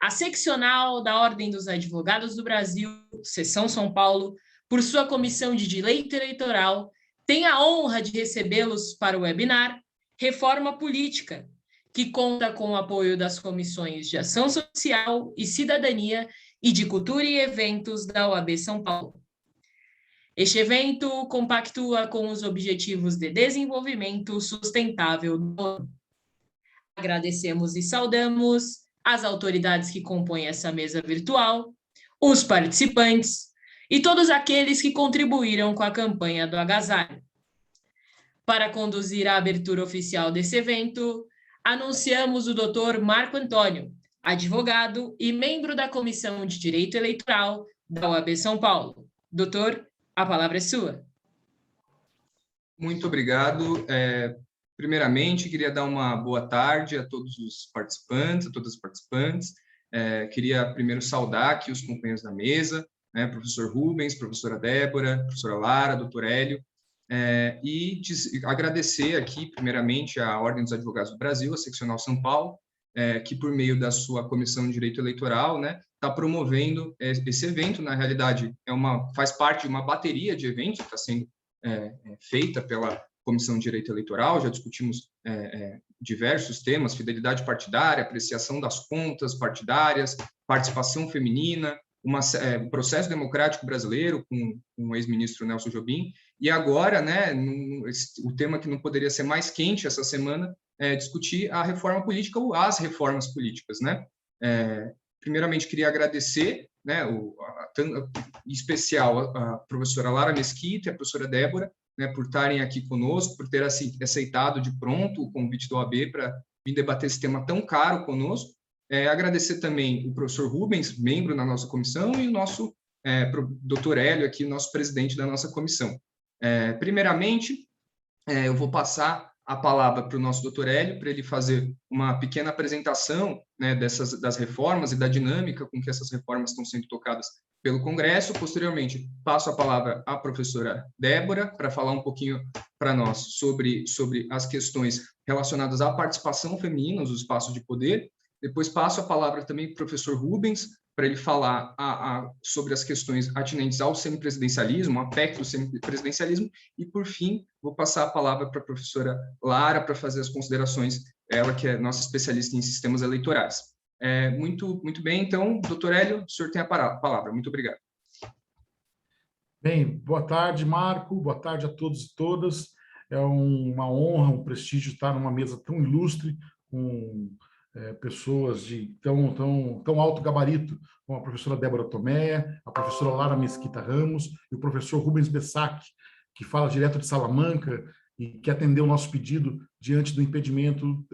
A seccional da Ordem dos Advogados do Brasil, Seção São Paulo, por sua Comissão de Direito Eleitoral, tem a honra de recebê-los para o webinar Reforma Política, que conta com o apoio das Comissões de Ação Social e Cidadania e de Cultura e Eventos da OAB São Paulo. Este evento compactua com os Objetivos de Desenvolvimento Sustentável do ONU. Agradecemos e saudamos as autoridades que compõem essa mesa virtual, os participantes e todos aqueles que contribuíram com a campanha do agasalho. Para conduzir a abertura oficial desse evento, anunciamos o Dr. Marco Antônio, advogado e membro da Comissão de Direito Eleitoral da OAB São Paulo. Doutor, a palavra é sua. Muito obrigado. Primeiramente, queria dar uma boa tarde a todos os participantes, a todas as participantes. Queria primeiro saudar aqui os companheiros da mesa, né, professor Rubens, professora Débora, professora Lara, doutor Hélio, e agradecer aqui, primeiramente, à Ordem dos Advogados do Brasil, a Seccional São Paulo, que por meio da sua Comissão de Direito Eleitoral, né, está promovendo esse evento. Na realidade, faz parte de uma bateria de eventos que está sendo feita pela Comissão de Direito Eleitoral. Já discutimos diversos temas: fidelidade partidária, apreciação das contas partidárias, participação feminina, o processo democrático brasileiro com o ex-ministro Nelson Jobim, e agora, né, o tema que não poderia ser mais quente essa semana é discutir a reforma política ou as reformas políticas, né? Primeiramente, queria agradecer, né, em especial a professora Lara Mesquita e a professora Débora, né, por estarem aqui conosco, por ter aceitado de pronto o convite do OAB para vir debater esse tema tão caro conosco. Agradecer também o professor Rubens, membro da nossa comissão, e o nosso doutor Hélio, aqui, nosso presidente da nossa comissão. Primeiramente, eu vou passar a palavra para o nosso doutor Hélio, para ele fazer uma pequena apresentação, né, das reformas e da dinâmica com que essas reformas estão sendo tocadas pelo Congresso. Posteriormente, passo a palavra à professora Débora para falar um pouquinho para nós sobre as questões relacionadas à participação feminina nos espaços de poder. Depois passo a palavra também para o professor Rubens, para ele falar sobre as questões atinentes ao semipresidencialismo, ao aspecto do semipresidencialismo, e, por fim, vou passar a palavra para a professora Lara para fazer as considerações, ela que é nossa especialista em sistemas eleitorais. Muito bem, então, doutor Hélio, o senhor tem a palavra. Muito obrigado. Bem, boa tarde, Marco, boa tarde a todos e todas. É uma honra, um prestígio estar numa mesa tão ilustre, com pessoas de tão alto gabarito, como a professora Débora Tomé, a professora Lara Mesquita Ramos e o professor Rubens Bessac, que fala direto de Salamanca e que atendeu o nosso pedido diante do impedimento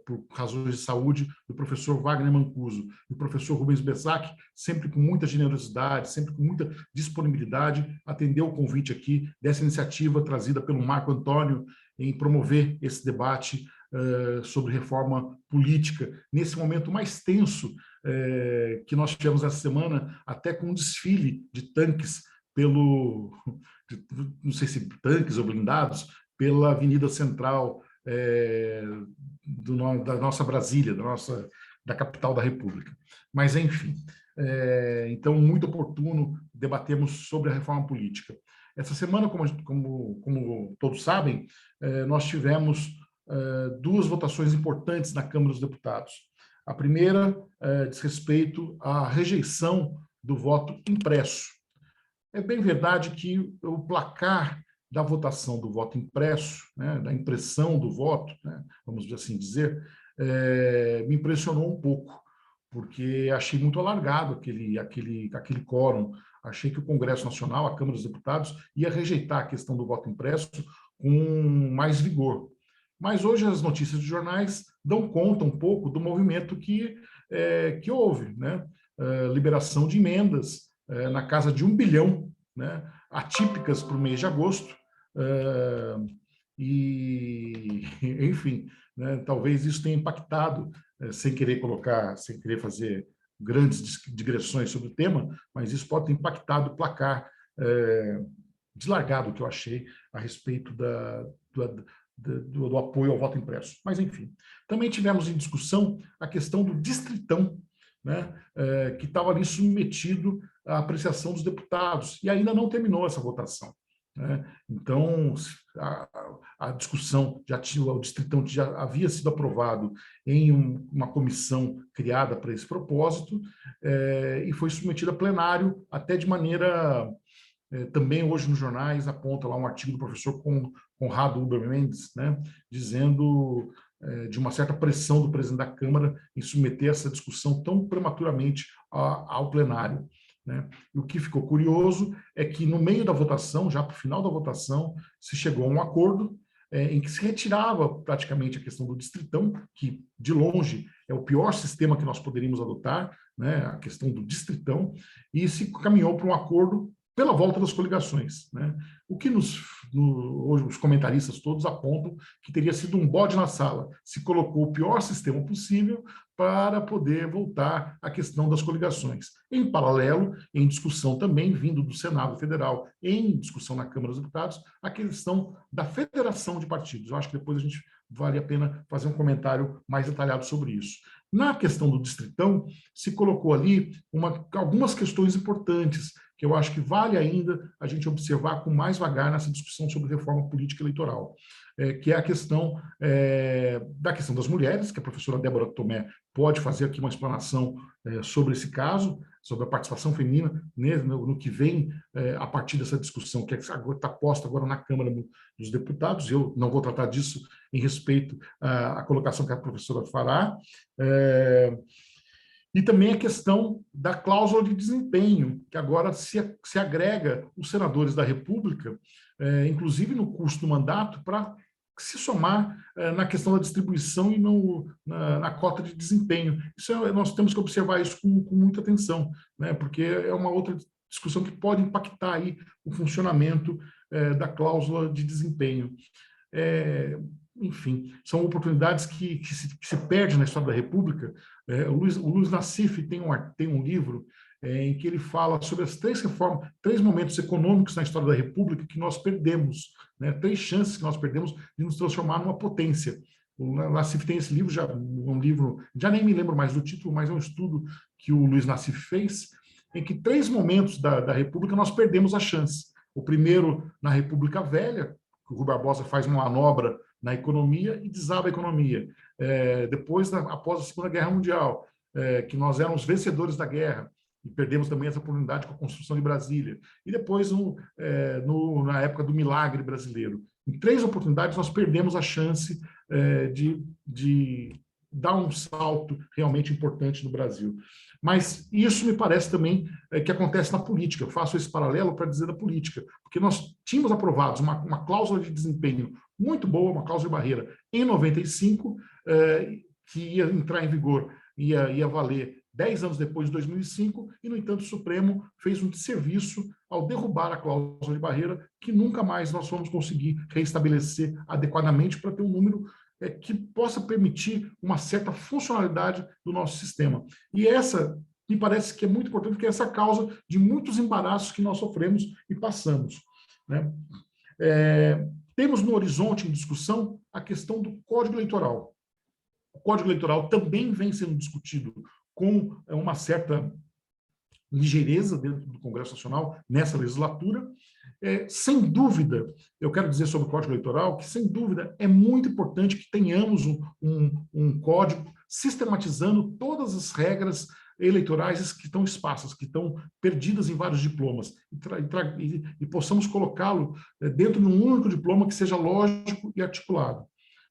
por razões de saúde do professor Wagner Mancuso. E o professor Rubens Bessac, sempre com muita generosidade, sempre com muita disponibilidade, atendeu o convite aqui dessa iniciativa trazida pelo Marco Antônio em promover esse debate sobre reforma política, nesse momento mais tenso que nós tivemos essa semana, até com um desfile de tanques não sei se tanques ou blindados, pela Avenida Central da nossa Brasília, da capital da República. Mas, enfim, então, muito oportuno debatermos sobre a reforma política. Essa semana, como todos sabem, nós tivemos duas votações importantes na Câmara dos Deputados. A primeira diz respeito à rejeição do voto impresso. É bem verdade que o placar da votação do voto impresso, né, da impressão do voto, né, vamos assim dizer, me impressionou um pouco, porque achei muito alargado aquele quórum. Achei que o Congresso Nacional, a Câmara dos Deputados, ia rejeitar a questão do voto impresso com mais vigor. Mas hoje as notícias dos jornais dão conta um pouco do movimento que houve, né? Liberação de emendas na casa de 1 bilhão, né? Atípicas para o mês de agosto, e, enfim, né? Talvez isso tenha impactado, sem querer fazer grandes digressões sobre o tema, mas isso pode ter impactado o placar deslargado que eu achei a respeito do apoio ao voto impresso. Mas, enfim, também tivemos em discussão a questão do distritão, né, que estava ali submetido à apreciação dos deputados, e ainda não terminou essa votação, né? Então, a discussão já tinha, o Distritão já havia sido aprovado em uma comissão criada para esse propósito, e foi submetida a plenário, até de maneira... também hoje nos jornais aponta lá um artigo do professor Conrado Uber Mendes, né, dizendo de uma certa pressão do presidente da Câmara em submeter essa discussão tão prematuramente ao plenário, né? E o que ficou curioso é que no meio da votação, já para o final da votação, se chegou a um acordo em que se retirava praticamente a questão do distritão, que de longe é o pior sistema que nós poderíamos adotar, né, a questão do distritão, e se caminhou para um acordo pela volta das coligações, né? O que hoje os comentaristas todos apontam que teria sido um bode na sala. Se colocou o pior sistema possível para poder voltar à questão das coligações. Em paralelo, em discussão também, vindo do Senado Federal, em discussão na Câmara dos Deputados, a questão da federação de partidos. Eu acho que depois a gente vale a pena fazer um comentário mais detalhado sobre isso. Na questão do distritão, se colocou ali algumas questões importantes, que eu acho que vale ainda a gente observar com mais vagar nessa discussão sobre reforma política eleitoral, que é a questão da questão das mulheres, que a professora Débora Tomé pode fazer aqui uma explanação sobre esse caso, sobre a participação feminina no que vem a partir dessa discussão que está posta agora na Câmara dos Deputados. Eu não vou tratar disso em respeito à colocação que a professora fará. E também a questão da cláusula de desempenho, que agora se agrega os senadores da República, inclusive no curso do mandato, para se somar na questão da distribuição e na cota de desempenho. Nós temos que observar isso com muita atenção, né, porque é uma outra discussão que pode impactar aí o funcionamento da cláusula de desempenho. Enfim, são oportunidades que se perdem na história da República. O Luiz Nassif tem um livro em que ele fala sobre as três momentos econômicos na história da República que nós perdemos, né? 3 chances que nós perdemos de nos transformar numa potência. O Nassif tem esse livro, já nem me lembro mais do título, mas é um estudo que o Luiz Nassif fez, em que 3 momentos da República nós perdemos a chance. O primeiro, na República Velha, que o Rui Barbosa faz uma manobra na economia e desaba a economia. Depois, após a Segunda Guerra Mundial, que nós éramos vencedores da guerra, e perdemos também essa oportunidade com a construção de Brasília. E depois, na época do milagre brasileiro. Em 3 oportunidades, nós perdemos a chance de dar um salto realmente importante no Brasil. Mas isso me parece também que acontece na política. Eu faço esse paralelo para dizer da política, porque nós tínhamos aprovados uma cláusula de desempenho muito boa, uma cláusula de barreira, em 95, que ia entrar em vigor, ia valer 10 anos depois de 2005, e, no entanto, o Supremo fez um desserviço ao derrubar a cláusula de barreira, que nunca mais nós vamos conseguir reestabelecer adequadamente para ter um número que possa permitir uma certa funcionalidade do nosso sistema. E essa, me parece que é muito importante, porque essa é a causa de muitos embaraços que nós sofremos e passamos, né? Temos no horizonte em discussão a questão do Código Eleitoral. O Código Eleitoral também vem sendo discutido com uma certa ligeireza dentro do Congresso Nacional nessa legislatura. Sem dúvida, eu quero dizer sobre o Código Eleitoral que, sem dúvida, é muito importante que tenhamos um código sistematizando todas as regras eleitorais que estão esparsas, que estão perdidas em vários diplomas, e possamos colocá-lo dentro de um único diploma que seja lógico e articulado.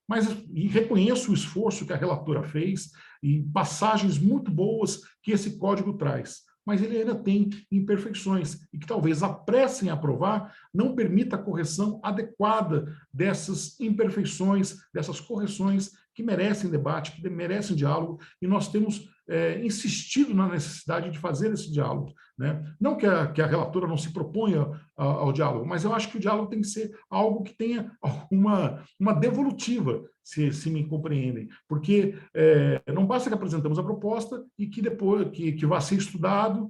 Mas reconheço o esforço que a relatora fez e passagens muito boas que esse código traz. Mas ele ainda tem imperfeições e que talvez a pressa em aprovar não permita a correção adequada dessas imperfeições, dessas correções que merecem debate, que merecem diálogo, e nós temos insistido na necessidade de fazer esse diálogo, né? Não que a relatora não se proponha ao diálogo, mas eu acho que o diálogo tem que ser algo que tenha uma devolutiva, se me compreendem, porque não basta que apresentamos a proposta e que depois que vá ser estudado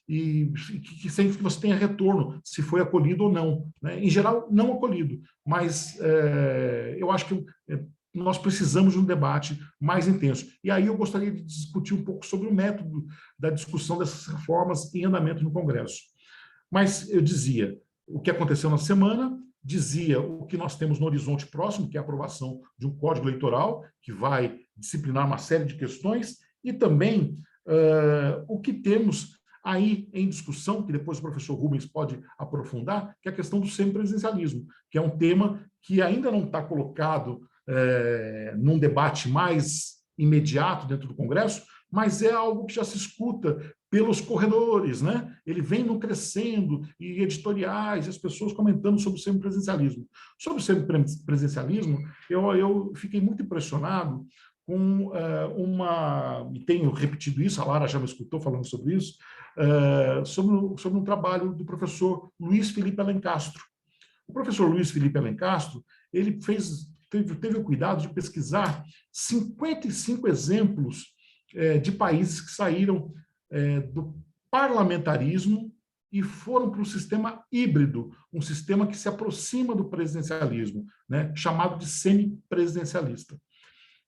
e que sempre que você tenha retorno, se foi acolhido ou não, né? Em geral, não acolhido, mas eu acho que nós precisamos de um debate mais intenso. E aí eu gostaria de discutir um pouco sobre o método da discussão dessas reformas em andamento no Congresso. Mas eu dizia o que aconteceu na semana, dizia o que nós temos no horizonte próximo, que é a aprovação de um código eleitoral, que vai disciplinar uma série de questões, e também o que temos aí em discussão, que depois o professor Rubens pode aprofundar, que é a questão do semipresidencialismo, que é um tema que ainda não está colocado num debate mais imediato dentro do Congresso, mas é algo que já se escuta pelos corredores, né? Ele vem no crescendo, e editoriais, e as pessoas comentando sobre o semipresidencialismo. Sobre o semipresidencialismo, eu fiquei muito impressionado com e tenho repetido isso, a Lara já me escutou falando sobre isso, sobre um trabalho do professor Luiz Felipe Alencastro. O professor Luiz Felipe Alencastro, ele teve o cuidado de pesquisar 55 exemplos de países que saíram do parlamentarismo e foram para o sistema híbrido, um sistema que se aproxima do presidencialismo, né, chamado de semipresidencialista.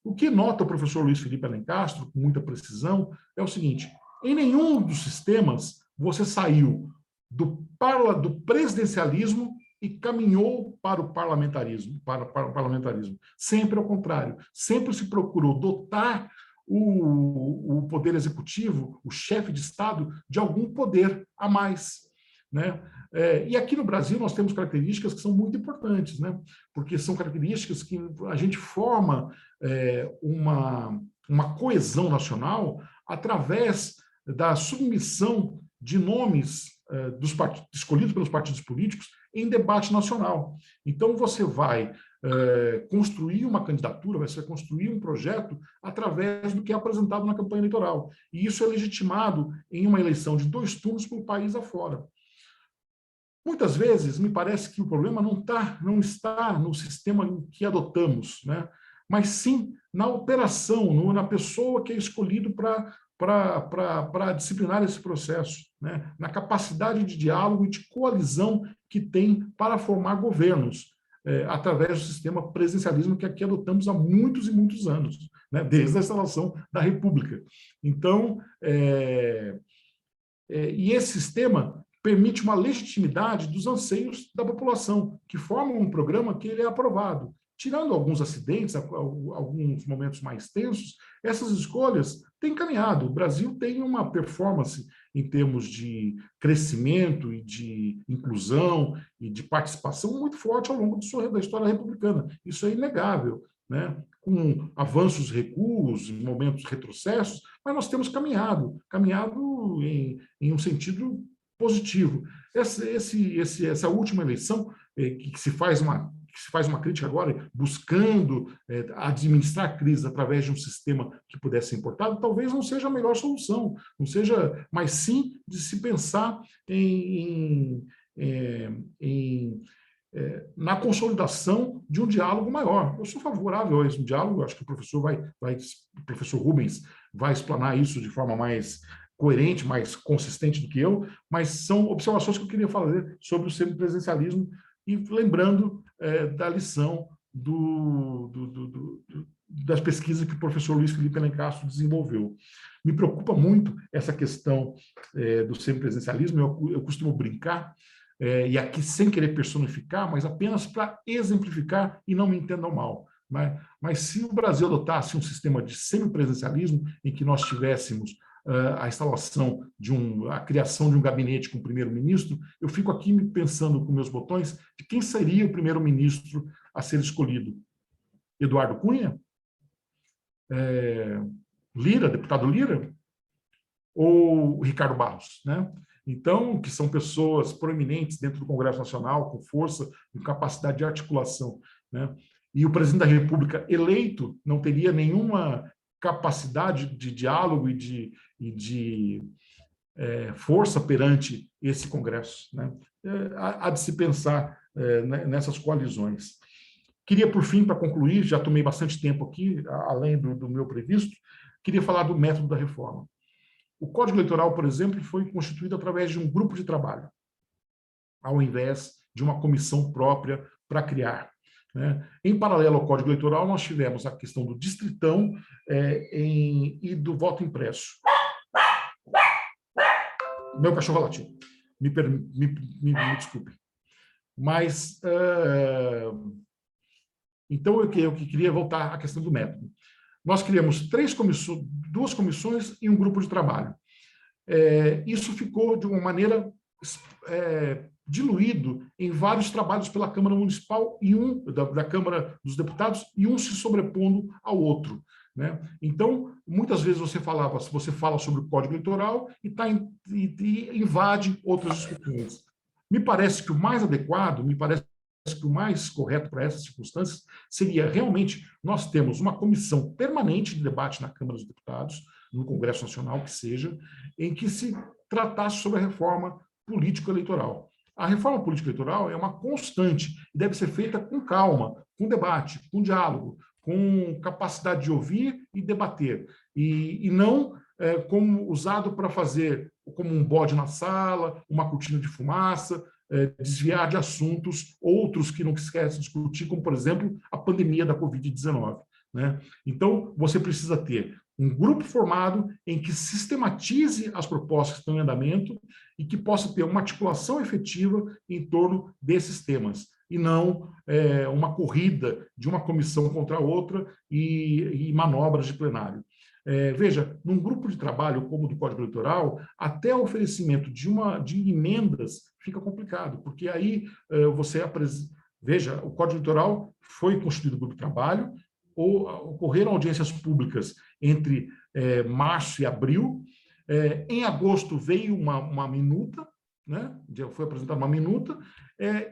O que nota o professor Luiz Felipe Alencastro, com muita precisão, é o seguinte: em nenhum dos sistemas você saiu do presidencialismo e caminhou para o parlamentarismo, Sempre ao contrário, sempre se procurou dotar o poder executivo, o chefe de Estado, de algum poder a mais, né? E aqui no Brasil nós temos características que são muito importantes, né? Porque são características que a gente forma uma coesão nacional através da submissão de nomes escolhidos pelos partidos políticos em debate nacional. Então, você vai construir uma candidatura, vai construir um projeto através do que é apresentado na campanha eleitoral. E isso é legitimado em uma eleição de 2 turnos pelo país afora. Muitas vezes, me parece que o problema não está no sistema que adotamos, né? Mas sim na operação, na pessoa que é escolhido para disciplinar esse processo, né? Na capacidade de diálogo e de coalizão que tem para formar governos, através do sistema presidencialismo que aqui adotamos há muitos e muitos anos, né? Desde a instalação da República. Então, e esse sistema permite uma legitimidade dos anseios da população, que formam um programa que ele é aprovado. Tirando alguns acidentes, alguns momentos mais tensos, essas escolhas têm caminhado. O Brasil tem uma performance em termos de crescimento e de inclusão e de participação muito forte ao longo da história republicana. Isso é inegável, né? Com avanços, recuos, momentos retrocessos, mas nós temos caminhado em um sentido positivo. Essa última eleição, que se faz uma crítica agora, buscando administrar a crise através de um sistema que pudesse ser importado, talvez não seja a melhor solução, não seja, mas sim de se pensar na consolidação de um diálogo maior. Eu sou favorável a esse diálogo, acho que o professor Rubens vai explanar isso de forma mais coerente, mais consistente do que eu, mas são observações que eu queria fazer sobre o semipresidencialismo e lembrando da lição das pesquisas que o professor Luiz Felipe Alencastro desenvolveu. Me preocupa muito essa questão do semipresidencialismo, eu costumo brincar, e aqui sem querer personificar, mas apenas para exemplificar, e não me entendam mal. Mas se o Brasil adotasse um sistema de semipresidencialismo em que nós tivéssemos a instalação a criação de um gabinete com o primeiro-ministro, eu fico aqui pensando com meus botões de quem seria o primeiro-ministro a ser escolhido. Eduardo Cunha? Lira, deputado Lira? Ou Ricardo Barros, né? Então, que são pessoas proeminentes dentro do Congresso Nacional, com força e capacidade de articulação, né? E o presidente da República eleito não teria nenhuma capacidade de diálogo e de força perante esse Congresso, né? Há de se pensar nessas coalizões. Queria, por fim, para concluir, já tomei bastante tempo aqui, além do meu previsto, queria falar do método da reforma. O Código Eleitoral, por exemplo, foi constituído através de um grupo de trabalho, ao invés de uma comissão própria para criar. né? Em paralelo ao Código Eleitoral, nós tivemos a questão do distritão e do voto impresso. Meu cachorro latiu. Me desculpe. Mas, então, eu queria voltar à questão do método. Nós criamos duas comissões e um grupo de trabalho. Isso ficou, de uma maneira, diluído em vários trabalhos pela Câmara Municipal e da Câmara dos Deputados, e um se sobrepondo ao outro, né? Então, muitas vezes você fala sobre o Código Eleitoral e invade outras discussões. Me parece que o mais adequado, que o mais correto para essas circunstâncias seria realmente nós temos uma comissão permanente de debate na Câmara dos Deputados, no Congresso Nacional, que seja, em que se tratasse sobre a reforma político-eleitoral. A reforma político-eleitoral é uma constante e deve ser feita com calma, com debate, com diálogo, com capacidade de ouvir e debater, e não como usado para fazer como um bode na sala, uma cortina de fumaça, desviar de assuntos outros que não esquece de discutir, como, por exemplo, a pandemia da Covid-19, né? Então, você precisa ter um grupo formado em que sistematize as propostas que estão em andamento e que possa ter uma articulação efetiva em torno desses temas, e não uma corrida de uma comissão contra a outra e manobras de plenário. Veja, num grupo de trabalho como o do Código Eleitoral, até o oferecimento de emendas fica complicado, porque aí você apresenta... Veja, o Código Eleitoral foi constituído grupo de trabalho, ocorreram audiências públicas entre março e abril. Em agosto veio uma minuta, né? Foi apresentada uma minuta,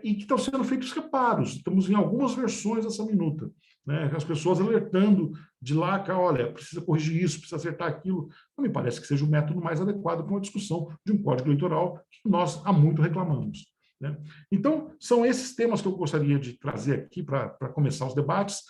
e que estão sendo feitos reparos. Estamos em algumas versões dessa minuta, né? As pessoas alertando de lá que, olha, precisa corrigir isso, precisa acertar aquilo. Não me parece que seja o método mais adequado para uma discussão de um código eleitoral que nós há muito reclamamos, né? Então, são esses temas que eu gostaria de trazer aqui para começar os debates,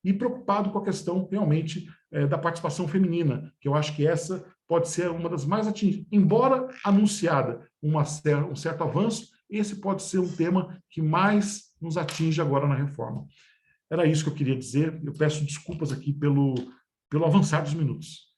e preocupado com a questão, realmente, da participação feminina, que eu acho que essa pode ser uma das mais atingidas. Embora anunciada um certo avanço, esse pode ser um tema que mais nos atinge agora na reforma. Era isso que eu queria dizer. Eu peço desculpas aqui pelo avançar dos minutos.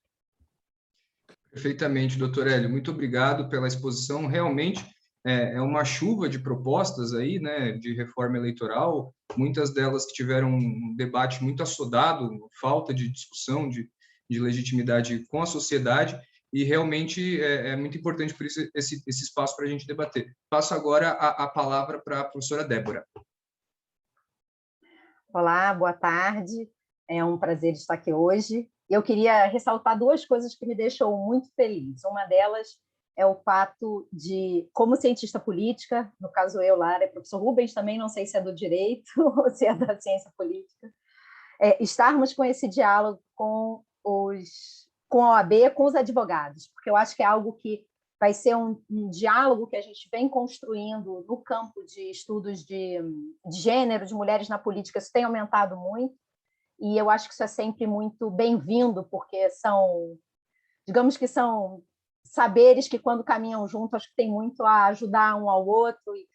Perfeitamente, doutor Hélio. Muito obrigado pela exposição. Realmente é uma chuva de propostas aí, né, de reforma eleitoral, muitas delas que tiveram um debate muito assodado, falta de discussão, de legitimidade com a sociedade, e realmente é muito importante por isso esse espaço para a gente debater. Passo agora a palavra para a professora Débora. Olá, boa tarde. É um prazer estar aqui hoje. Eu queria ressaltar duas coisas que me deixam muito feliz. Uma delas é o fato de, como cientista política, no caso eu, Lara, professor Rubens também, não sei se é do direito ou se é da ciência política, estarmos com esse diálogo com a OAB, com os advogados, porque eu acho que é algo que vai ser um diálogo que a gente vem construindo no campo de estudos de gênero, de mulheres na política. Isso tem aumentado muito, e eu acho que isso é sempre muito bem-vindo, porque digamos que são saberes que, quando caminham juntos, acho que tem muito a ajudar um ao outro e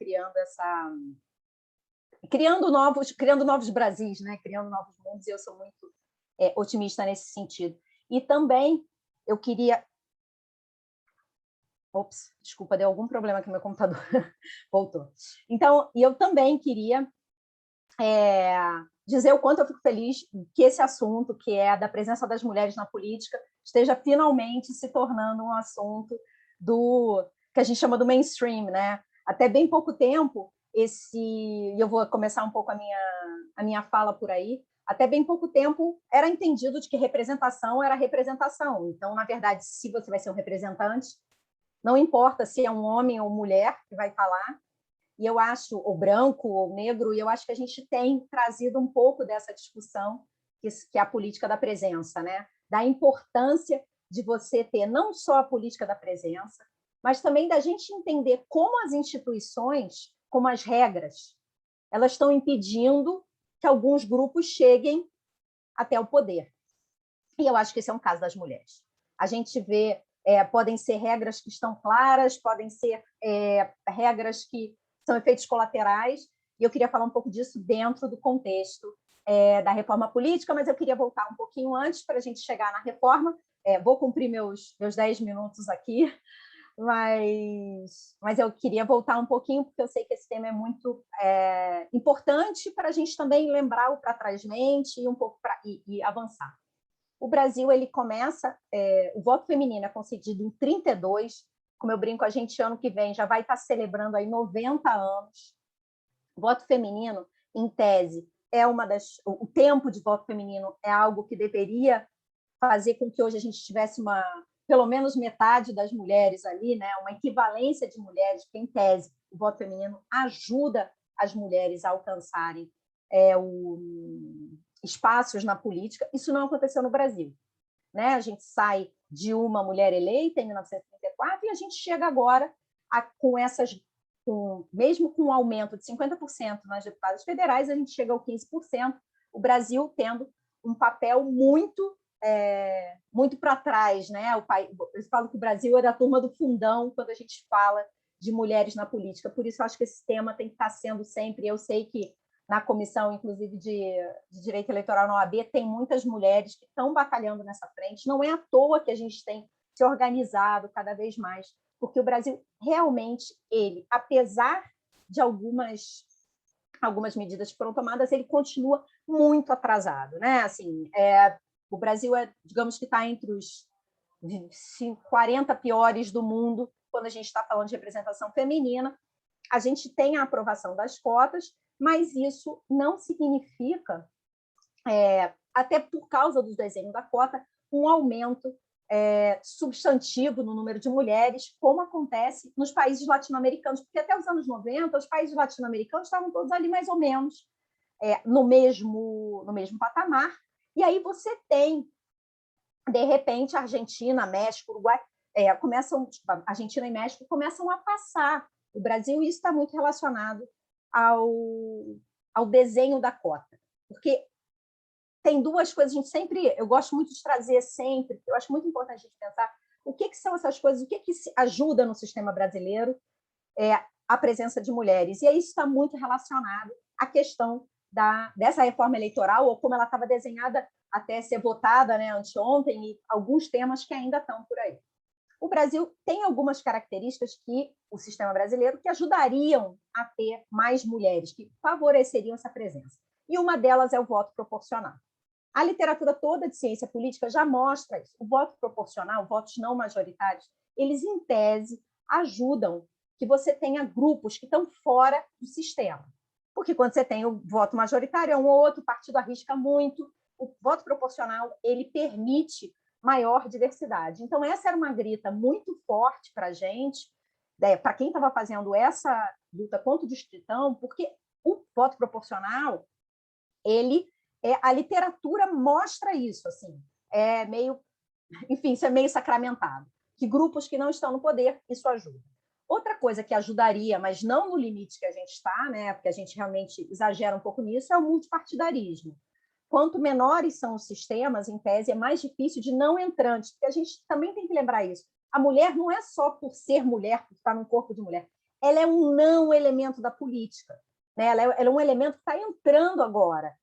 criando novos Brasis, né? Criando novos mundos, e eu sou muito otimista nesse sentido. E também eu queria... Ops, desculpa, deu algum problema aqui no meu computador. Voltou. Então, eu também queria dizer o quanto eu fico feliz que esse assunto, que é da presença das mulheres na política, esteja finalmente se tornando um assunto que a gente chama do mainstream, né? Até bem pouco tempo, e eu vou começar um pouco a minha fala por aí, até bem pouco tempo era entendido de que representação era representação. Então, na verdade, se você vai ser um representante, não importa se é um homem ou mulher que vai falar, e eu acho, ou branco, ou negro, e eu acho que a gente tem trazido um pouco dessa discussão, que é a política da presença, né? Da importância de você ter não só a política da presença, mas também da gente entender como as instituições, como as regras, elas estão impedindo que alguns grupos cheguem até o poder. E eu acho que esse é um caso das mulheres. A gente vê, podem ser regras que estão claras, podem ser regras que são efeitos colaterais, e eu queria falar um pouco disso dentro do contexto da reforma política, mas eu queria voltar um pouquinho antes para a gente chegar na reforma. Vou cumprir meus 10 minutos aqui, mas eu queria voltar um pouquinho, porque eu sei que esse tema é muito importante para a gente também lembrar o para trás-mente e um pouco e avançar. O Brasil, ele começa, o voto feminino é concedido em 32, como eu brinco, a gente ano que vem já vai estar celebrando aí 90 anos. O voto feminino, em tese, o tempo de voto feminino é algo que deveria fazer com que hoje a gente tivesse pelo menos metade das mulheres ali, né? Uma equivalência de mulheres, porque, em tese, o voto feminino ajuda as mulheres a alcançarem espaços na política. Isso não aconteceu no Brasil, né? A gente sai de uma mulher eleita em 1934 e a gente chega agora mesmo com um aumento de 50% nas deputadas federais, a gente chega ao 15%, o Brasil tendo um papel muito para trás, né? Eu falo que o Brasil é da turma do fundão quando a gente fala de mulheres na política, por isso eu acho que esse tema tem que estar sendo sempre, eu sei que na comissão, inclusive, de Direito Eleitoral na OAB, tem muitas mulheres que estão batalhando nessa frente, não é à toa que a gente tem se organizado cada vez mais, porque o Brasil realmente, apesar de algumas medidas que foram tomadas, ele continua muito atrasado, né? Assim, o Brasil digamos que está entre os 40 piores do mundo quando a gente está falando de representação feminina. A gente tem a aprovação das cotas, mas isso não significa, até por causa do desenho da cota, um aumento substantivo no número de mulheres, como acontece nos países latino-americanos, porque até os anos 90, os países latino-americanos estavam todos ali mais ou menos no mesmo patamar, e aí você tem, de repente, Argentina, México, Uruguai, Argentina e México começam a passar o Brasil, e isso está muito relacionado ao desenho da cota, porque tem duas coisas, eu gosto muito de trazer sempre, eu acho muito importante a gente pensar o que são essas coisas, o que ajuda no sistema brasileiro a presença de mulheres, e aí isso está muito relacionado à questão dessa reforma eleitoral, ou como ela estava desenhada até ser votada, né, anteontem, e alguns temas que ainda estão por aí. O Brasil tem algumas características o sistema brasileiro que ajudariam a ter mais mulheres, que favoreceriam essa presença. E uma delas é o voto proporcional. A literatura toda de ciência política já mostra isso. O voto proporcional, votos não majoritários, eles, em tese, ajudam que você tenha grupos que estão fora do sistema. Porque quando você tem o voto majoritário, um ou outro partido arrisca muito. O voto proporcional, ele permite maior diversidade. Então, essa era uma grita muito forte para a gente, para quem estava fazendo essa luta contra o distritão, porque o voto proporcional, a literatura mostra isso, assim, isso é meio sacramentado, que grupos que não estão no poder, isso ajuda. Outra coisa que ajudaria, mas não no limite que a gente está, né, porque a gente realmente exagera um pouco nisso, é o multipartidarismo. Quanto menores são os sistemas, em tese, é mais difícil de não entrantes, porque a gente também tem que lembrar isso. A mulher não é só por ser mulher, por estar num corpo de mulher, ela é um não elemento da política, né? Ela é um elemento que está entrando agora,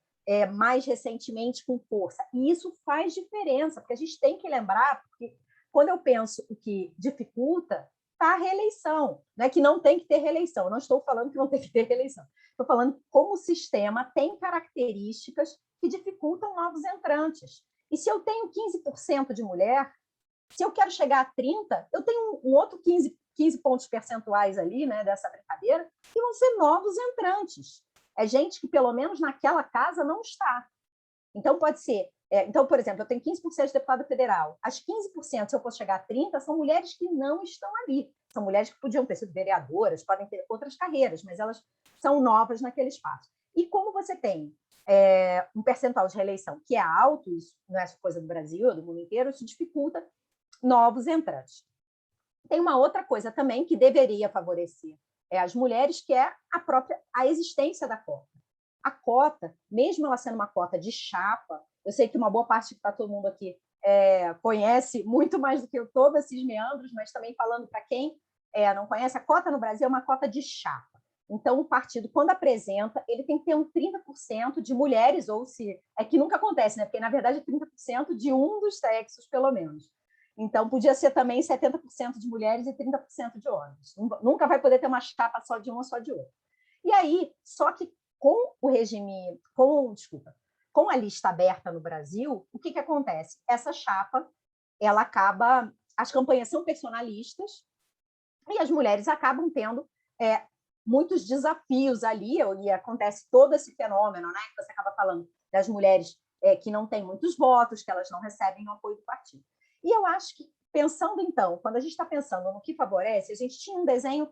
mais recentemente com força, e isso faz diferença, porque a gente tem que lembrar, porque quando eu penso o que dificulta, está a reeleição, né? Que não tem que ter reeleição, eu não estou falando que não tem que ter reeleição, estou falando como o sistema tem características que dificultam novos entrantes. E se eu tenho 15% de mulher, se eu quero chegar a 30%, eu tenho um outro 15 pontos percentuais ali, né, dessa brincadeira, que vão ser novos entrantes. É gente que, pelo menos naquela casa, não está. Então, pode ser... Então, por exemplo, eu tenho 15% de deputada federal. As 15%, se eu for chegar a 30%, são mulheres que não estão ali. São mulheres que podiam ter sido vereadoras, podem ter outras carreiras, mas elas são novas naquele espaço. E como você tem um percentual de reeleição que é alto, isso não é coisa do Brasil, é do mundo inteiro, isso dificulta novos entrantes. Tem uma outra coisa também que deveria favorecer as mulheres, que é a existência da cota. A cota, mesmo ela sendo uma cota de chapa, eu sei que uma boa parte que está todo mundo aqui conhece muito mais do que eu todos esses meandros, mas também falando para quem não conhece, a cota no Brasil é uma cota de chapa. Então, o partido, quando apresenta, ele tem que ter um 30% de mulheres, ou se... É que nunca acontece, né? Porque, na verdade, é 30% de um dos sexos, pelo menos. Então, podia ser também 70% de mulheres e 30% de homens. Nunca vai poder ter uma chapa só de um ou só de outro. E aí, só que com o regime... com a lista aberta no Brasil, o que acontece? Essa chapa, ela acaba... As campanhas são personalistas e as mulheres acabam tendo... muitos desafios ali, e acontece todo esse fenômeno, né, que você acaba falando, das mulheres que não têm muitos votos, que elas não recebem o apoio do partido. E eu acho que, pensando então, quando a gente está pensando no que favorece, a gente tinha um desenho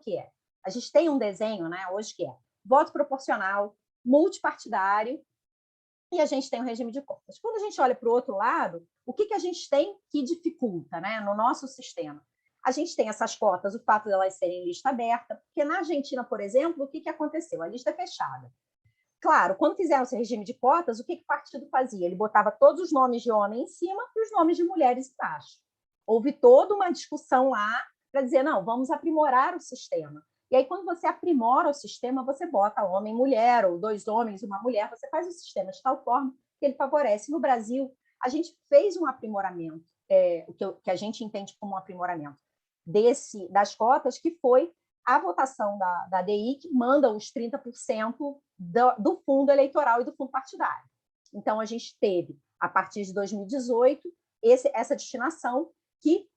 a gente tem um desenho, né, hoje que é voto proporcional, multipartidário, e a gente tem um regime de cotas. Quando a gente olha para o outro lado, o que a gente tem que dificulta, né, no nosso sistema? A gente tem essas cotas, o fato de elas serem lista aberta, porque na Argentina, por exemplo, o que aconteceu? A lista é fechada. Claro, quando fizeram esse regime de cotas, o que o partido fazia? Ele botava todos os nomes de homem em cima e os nomes de mulheres embaixo. Houve toda uma discussão lá para dizer, não, vamos aprimorar o sistema. E aí, quando você aprimora o sistema, você bota homem e mulher, ou 2 homens e uma mulher, você faz o sistema de tal forma que ele favorece. No Brasil, a gente fez um aprimoramento, o que a gente entende como um aprimoramento das cotas, que foi a votação da ADI, que manda os 30% do fundo eleitoral e do fundo partidário. Então, a gente teve, a partir de 2018, essa destinação, que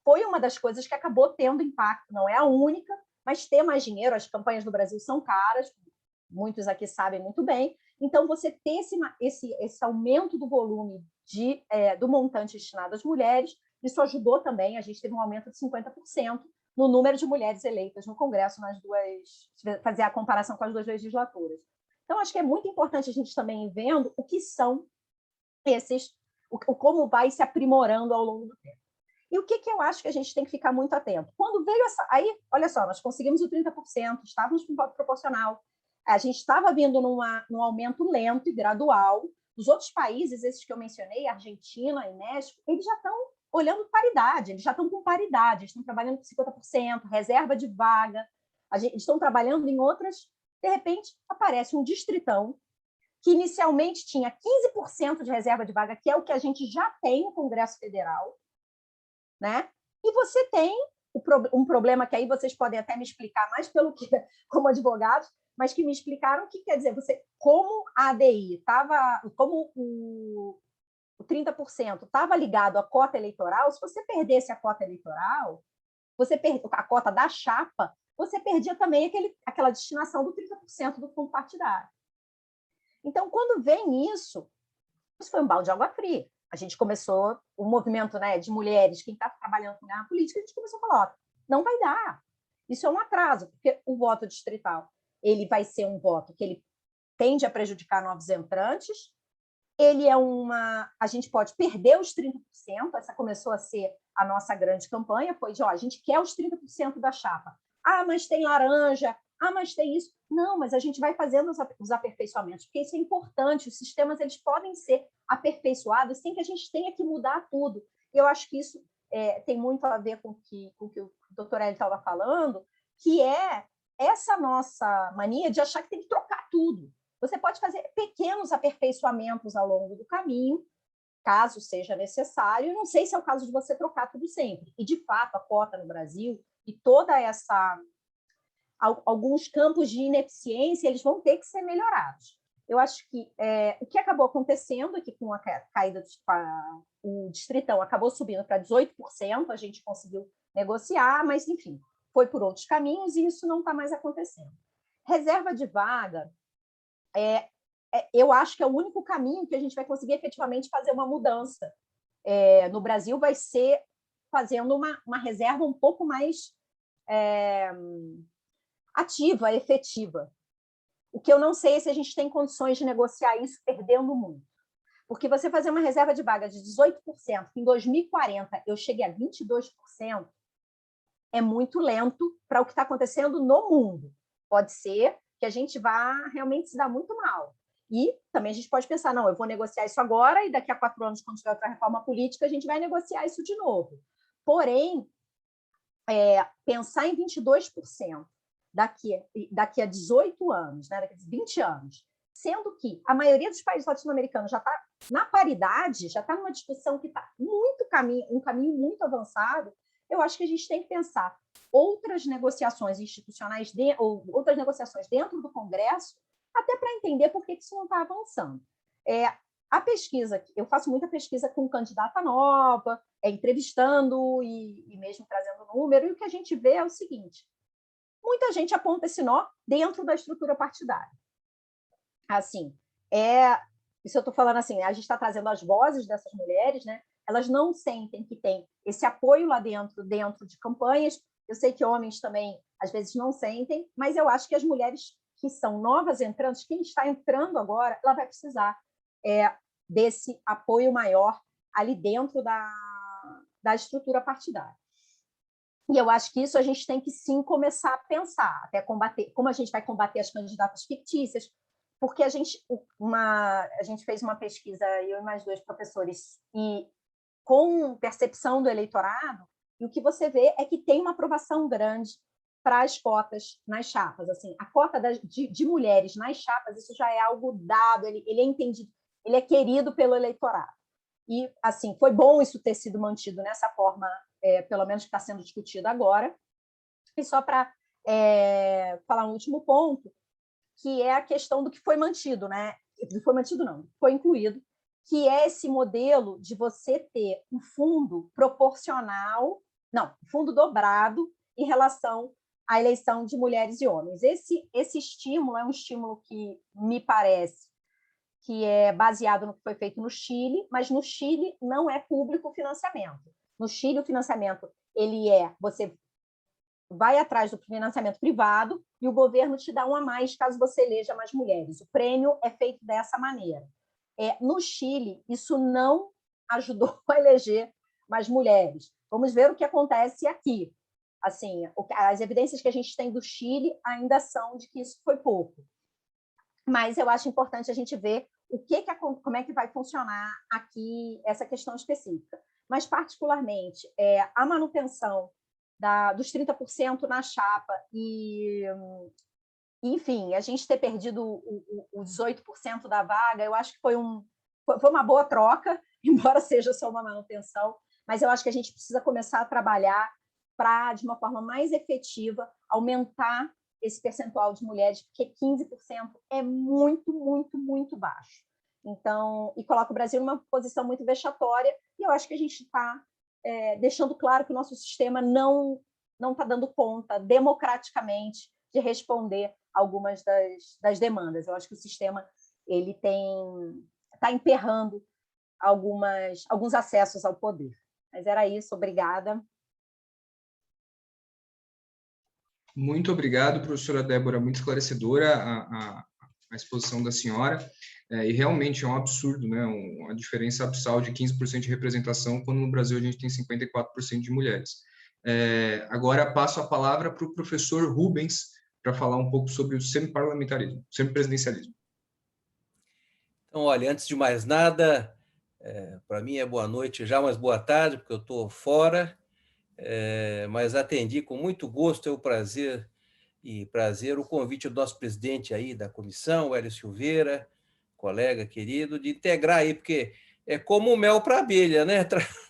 foi uma das coisas que acabou tendo impacto, não é a única, mas ter mais dinheiro, as campanhas no Brasil são caras, muitos aqui sabem muito bem, então você ter esse aumento do volume do montante destinado às mulheres, isso ajudou também, a gente teve um aumento de 50% no número de mulheres eleitas no Congresso, fazer a comparação com as 2 legislaturas. Então, acho que é muito importante a gente também ir vendo o que são como vai se aprimorando ao longo do tempo. E o que eu acho que a gente tem que ficar muito atento? Quando veio aí, olha só, nós conseguimos o 30%, estávamos com voto proporcional, a gente estava vindo num aumento lento e gradual. Os outros países, esses que eu mencionei, Argentina e México, eles já estão olhando paridade, eles já estão com paridade, eles estão trabalhando com 50%, reserva de vaga, eles estão trabalhando em outras. De repente, aparece um distritão que inicialmente tinha 15% de reserva de vaga, que é o que a gente já tem no Congresso Federal, né? E você tem um problema que aí vocês podem até me explicar mais como advogados, mas que me explicaram o que quer dizer, como a ADI estava, como o 30% estava ligado à cota eleitoral, se você perdesse a cota eleitoral, a cota da chapa, você perdia também aquela destinação do 30% do fundo partidário. Então, quando vem isso foi um balde de água fria. A gente começou, o movimento, né, de mulheres, quem está trabalhando na política, a gente começou a falar, não vai dar. Isso é um atraso, porque o voto distrital ele vai ser um voto que ele tende a prejudicar novos entrantes, ele é a gente pode perder os 30%, essa começou a ser a nossa grande campanha, foi a gente quer os 30% da chapa. Ah, mas tem laranja, mas tem isso. Não, mas a gente vai fazendo os aperfeiçoamentos, porque isso é importante, os sistemas eles podem ser aperfeiçoados sem que a gente tenha que mudar tudo. Eu acho que isso tem muito a ver com o que o doutor Hélio estava falando, que é essa nossa mania de achar que tem que trocar tudo. Você pode fazer pequenos aperfeiçoamentos ao longo do caminho, caso seja necessário. Não sei se é o caso de você trocar tudo sempre. E, de fato, a cota no Brasil e toda alguns campos de ineficiência, eles vão ter que ser melhorados. Eu acho que o que acabou acontecendo aqui com a caída o distritão acabou subindo para 18%, a gente conseguiu negociar, mas, enfim, foi por outros caminhos e isso não está mais acontecendo. Reserva de vaga, eu acho que é o único caminho que a gente vai conseguir efetivamente fazer uma mudança. No Brasil vai ser fazendo uma reserva um pouco mais ativa, efetiva. O que eu não sei é se a gente tem condições de negociar isso perdendo muito. Porque você fazer uma reserva de vaga de 18%, que em 2040 eu cheguei a 22%, é muito lento para o que está acontecendo no mundo. Pode ser que a gente vá realmente se dar muito mal. E também a gente pode pensar, não, eu vou negociar isso agora e daqui a 4 anos, quando tiver outra reforma política, a gente vai negociar isso de novo. Porém, pensar em 22%, daqui a 18 anos, né, daqui a 20 anos, sendo que a maioria dos países latino-americanos já está na paridade, já está numa discussão que está um caminho muito avançado, eu acho que a gente tem que pensar outras negociações institucionais, ou outras negociações dentro do Congresso, até para entender por que isso não está avançando. A pesquisa, eu faço muita pesquisa com candidata nova, entrevistando e mesmo trazendo número, e o que a gente vê é o seguinte: muita gente aponta esse nó dentro da estrutura partidária. Assim, isso eu estou falando assim, a gente está trazendo as vozes dessas mulheres, né? Elas não sentem que tem esse apoio lá dentro de campanhas. Eu sei que homens também, às vezes, não sentem, mas eu acho que as mulheres que são novas entrantes, quem está entrando agora, ela vai precisar desse apoio maior ali dentro da estrutura partidária. E eu acho que isso a gente tem que, sim, começar a pensar, até combater, como a gente vai combater as candidatas fictícias, porque a gente fez uma pesquisa, eu e mais 2 professores, e com percepção do eleitorado, e o que você vê é que tem uma aprovação grande para as cotas nas chapas. Assim, a cota de mulheres nas chapas, isso já é algo dado, ele é entendido, ele é querido pelo eleitorado. E, assim, foi bom isso ter sido mantido nessa forma, pelo menos que está sendo discutido agora. E só para falar um último ponto, que é a questão do que foi mantido, né? Não foi mantido, não, foi incluído, que é esse modelo de você ter um fundo proporcional, fundo dobrado em relação à eleição de mulheres e homens. Esse estímulo é um estímulo que me parece que é baseado no que foi feito no Chile, mas no Chile não é público o financiamento. No Chile, o financiamento você vai atrás do financiamento privado e o governo te dá um a mais caso você eleja mais mulheres. O prêmio é feito dessa maneira. No Chile, isso não ajudou a eleger mais mulheres. Vamos ver o que acontece aqui. Assim, as evidências que a gente tem do Chile ainda são de que isso foi pouco. Mas eu acho importante a gente ver como é que vai funcionar aqui essa questão específica. Mas, particularmente, a manutenção dos 30% na chapa e, enfim, a gente ter perdido o 18% da vaga, eu acho que foi uma boa troca, embora seja só uma manutenção, mas eu acho que a gente precisa começar a trabalhar para, de uma forma mais efetiva, aumentar esse percentual de mulheres, porque 15% é muito, muito, muito baixo. Então, e coloca o Brasil numa posição muito vexatória, e eu acho que a gente está deixando claro que o nosso sistema não está dando conta, democraticamente, de responder algumas das demandas. Eu acho que o sistema está emperrando alguns acessos ao poder. Mas era isso, obrigada. Muito obrigado, professora Débora, muito esclarecedora a exposição da senhora, e realmente é um absurdo, né? Uma diferença abissal de 15% de representação, quando no Brasil a gente tem 54% de mulheres. Agora passo a palavra para o professor Rubens, para falar um pouco sobre o semiparlamentarismo, semipresidencialismo. Então, olha, antes de mais nada, para mim é boa noite já, mas boa tarde, porque eu estou fora, mas atendi com muito gosto o prazer o convite do nosso presidente aí da comissão, Hélio Silveira, colega querido, de integrar aí, porque é como mel para abelha, né?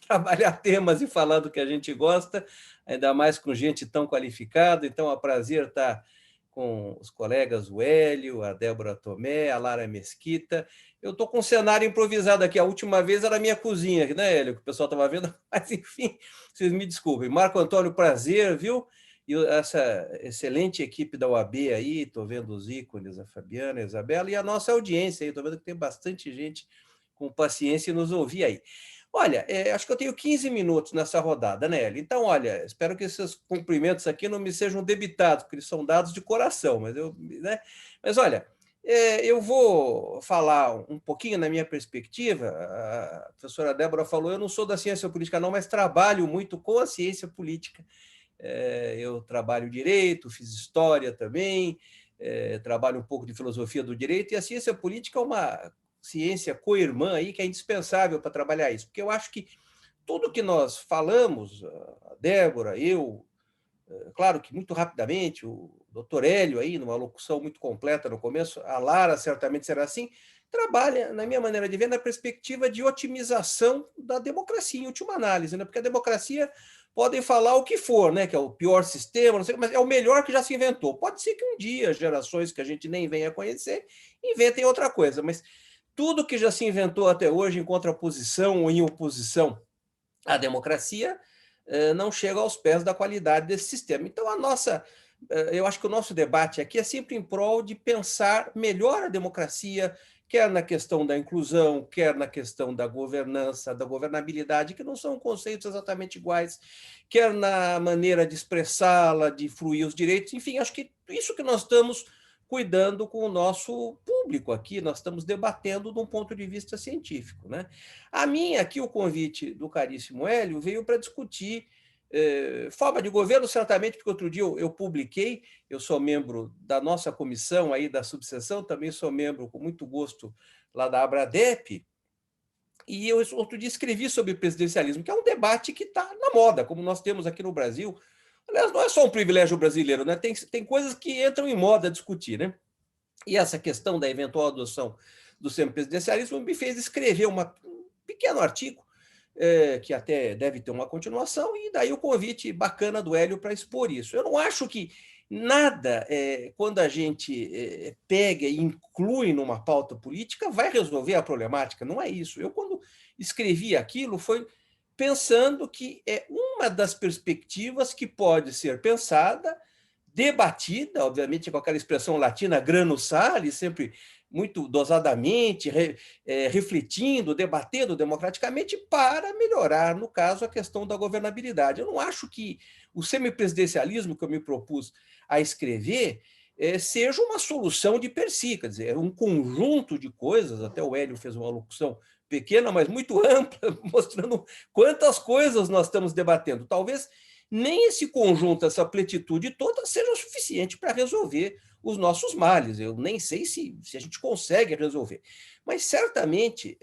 Trabalhar temas e falar do que a gente gosta, ainda mais com gente tão qualificada. Então, é um prazer estar com os colegas, o Hélio, a Débora Tomé, a Lara Mesquita. Eu estou com um cenário improvisado aqui. A última vez era a minha cozinha, né, Hélio? Que o pessoal estava vendo, mas enfim, vocês me desculpem. Marco Antônio, prazer, viu? E essa excelente equipe da UAB aí, estou vendo os ícones, a Fabiana, a Isabela, e a nossa audiência aí, estou vendo que tem bastante gente com paciência e nos ouvir aí. Olha, acho que eu tenho 15 minutos nessa rodada, né, Hélio? Então, olha, espero que esses cumprimentos aqui não me sejam debitados, porque eles são dados de coração, né? Mas olha, eu vou falar um pouquinho na minha perspectiva. A professora Débora falou, eu não sou da ciência política não, mas trabalho muito com a ciência política. Eu trabalho direito, fiz história também, trabalho um pouco de filosofia do direito, e a ciência política é uma ciência co-irmã aí que é indispensável para trabalhar isso, porque eu acho que tudo que nós falamos, a Débora, eu, claro que muito rapidamente, o doutor Hélio, aí, numa locução muito completa no começo, a Lara certamente será assim, trabalha, na minha maneira de ver, na perspectiva de otimização da democracia, em última análise, né? Porque a democracia podem falar o que for, né? Que é o pior sistema, não sei, mas é o melhor que já se inventou. Pode ser que um dia gerações que a gente nem venha conhecer inventem outra coisa, mas tudo que já se inventou até hoje em contraposição ou em oposição à democracia não chega aos pés da qualidade desse sistema. Então, eu acho que o nosso debate aqui é sempre em prol de pensar melhor a democracia, quer na questão da inclusão, quer na questão da governança, da governabilidade, que não são conceitos exatamente iguais, quer na maneira de expressá-la, de fruir os direitos, enfim, acho que isso que nós estamos cuidando com o nosso público aqui, nós estamos debatendo de um ponto de vista científico, né? A mim, aqui, o convite do caríssimo Hélio veio para discutir forma de governo, certamente, porque outro dia eu publiquei, eu sou membro da nossa comissão aí da subseção, também sou membro com muito gosto lá da Abradep, e eu outro dia escrevi sobre presidencialismo, que é um debate que está na moda, como nós temos aqui no Brasil. Aliás, não é só um privilégio brasileiro, né? Tem coisas que entram em moda a discutir, né? E essa questão da eventual adoção do semipresidencialismo me fez escrever um pequeno artigo, que até deve ter uma continuação, e daí o convite bacana do Hélio para expor isso. Eu não acho que nada, quando a gente pega e inclui numa pauta política, vai resolver a problemática, não é isso. Eu, quando escrevi aquilo, foi pensando que é uma das perspectivas que pode ser pensada, debatida, obviamente com aquela expressão latina grano sali, sempre muito dosadamente, refletindo, debatendo democraticamente para melhorar, no caso, a questão da governabilidade. Eu não acho que o semipresidencialismo que eu me propus a escrever seja uma solução de per si, quer dizer, é um conjunto de coisas, até o Hélio fez uma locução pequena, mas muito ampla, mostrando quantas coisas nós estamos debatendo. Talvez nem esse conjunto, essa plenitude toda seja suficiente para resolver os nossos males. Eu nem sei se a gente consegue resolver. Mas, certamente,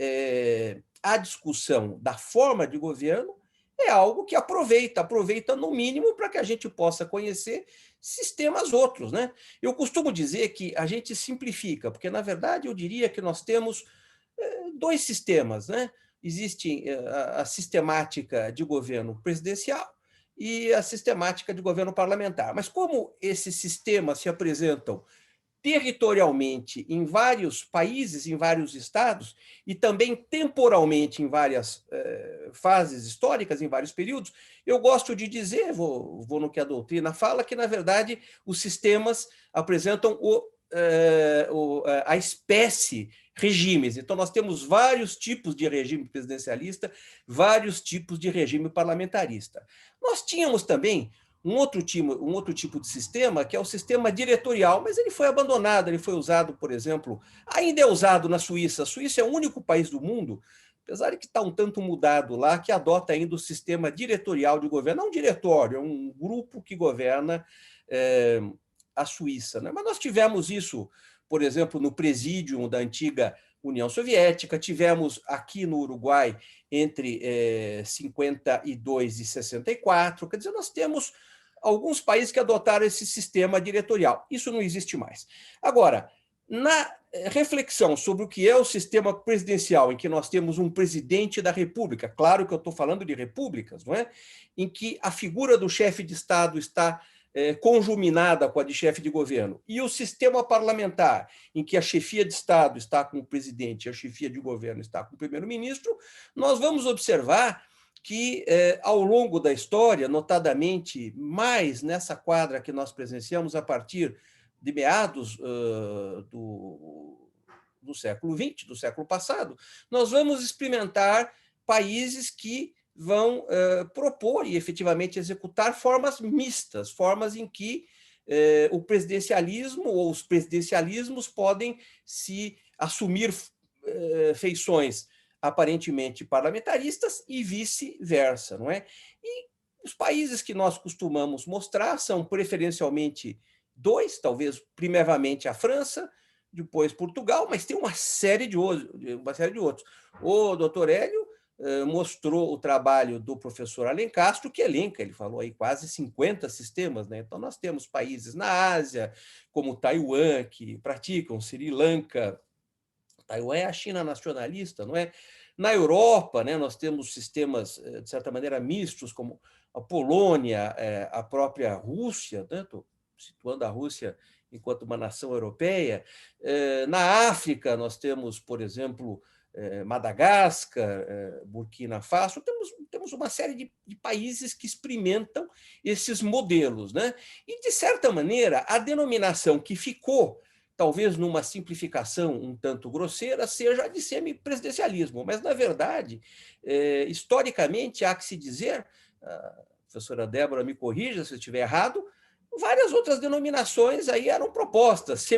a discussão da forma de governo é algo que aproveita no mínimo para que a gente possa conhecer sistemas outros, né? Eu costumo dizer que a gente simplifica, porque, na verdade, eu diria que nós temos dois sistemas, né? Existe a sistemática de governo presidencial e a sistemática de governo parlamentar. Mas como esses sistemas se apresentam territorialmente em vários países, em vários estados, e também temporalmente em várias fases históricas, em vários períodos, eu gosto de dizer, vou no que a doutrina fala, que, na verdade, os sistemas apresentam a espécie regimes. Então, nós temos vários tipos de regime presidencialista, vários tipos de regime parlamentarista. Nós tínhamos também um outro tipo de sistema, que é o sistema diretorial, mas ele foi abandonado, ele foi usado, por exemplo, ainda é usado na Suíça. A Suíça é o único país do mundo, apesar de que está um tanto mudado lá, que adota ainda o sistema diretorial de governo, não um diretório, é um grupo que governa a Suíça, né? Mas nós tivemos isso, por exemplo, no presídio da antiga União Soviética, tivemos aqui no Uruguai entre 52 e 64, quer dizer, nós temos alguns países que adotaram esse sistema diretorial. Isso não existe mais. Agora, na reflexão sobre o que é o sistema presidencial, em que nós temos um presidente da República, claro que eu estou falando de repúblicas, não é? Em que a figura do chefe de Estado está conjuminada com a de chefe de governo, e o sistema parlamentar, em que a chefia de Estado está com o presidente e a chefia de governo está com o primeiro-ministro, nós vamos observar que, ao longo da história, notadamente mais nessa quadra que nós presenciamos a partir de meados do século XX, do século passado, nós vamos experimentar países que vão propor e efetivamente executar formas mistas, formas em que o presidencialismo ou os presidencialismos podem se assumir feições aparentemente parlamentaristas e vice-versa, não é? E os países que nós costumamos mostrar são preferencialmente dois, talvez primeiramente a França, depois Portugal, mas tem uma série de outros. O doutor Hélio mostrou o trabalho do professor Alencastro, que elenca, ele falou aí, quase 50 sistemas, né? Então, nós temos países na Ásia, como Taiwan, que praticam, Sri Lanka. Taiwan é a China nacionalista, não é? Na Europa, né, nós temos sistemas, de certa maneira, mistos, como a Polônia, a própria Rússia, né? Estou situando a Rússia enquanto uma nação europeia. Na África, nós temos, por exemplo, Madagascar, Burkina Faso, temos uma série de países que experimentam esses modelos, né? E, de certa maneira, a denominação que ficou, talvez numa simplificação um tanto grosseira, seja a de semipresidencialismo. Mas, na verdade, historicamente, há que se dizer, a professora Débora me corrija se eu estiver errado, várias outras denominações aí eram propostas: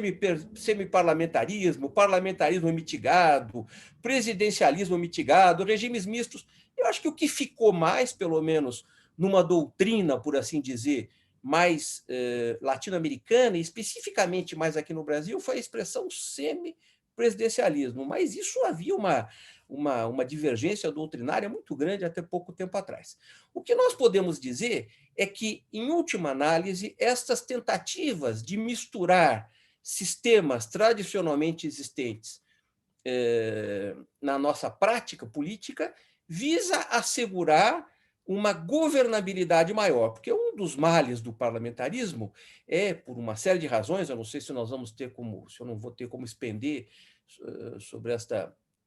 semiparlamentarismo, parlamentarismo mitigado, presidencialismo mitigado, regimes mistos. Eu acho que o que ficou mais, pelo menos, numa doutrina, por assim dizer, mais latino-americana, e especificamente mais aqui no Brasil, foi a expressão semipresidencialismo. Mas isso havia uma divergência doutrinária muito grande até pouco tempo atrás. O que nós podemos dizer é que, em última análise, estas tentativas de misturar sistemas tradicionalmente existentes na nossa prática política visa assegurar uma governabilidade maior, porque um dos males do parlamentarismo é, por uma série de razões, eu não sei se nós vamos ter como, se eu não vou ter como expender sobre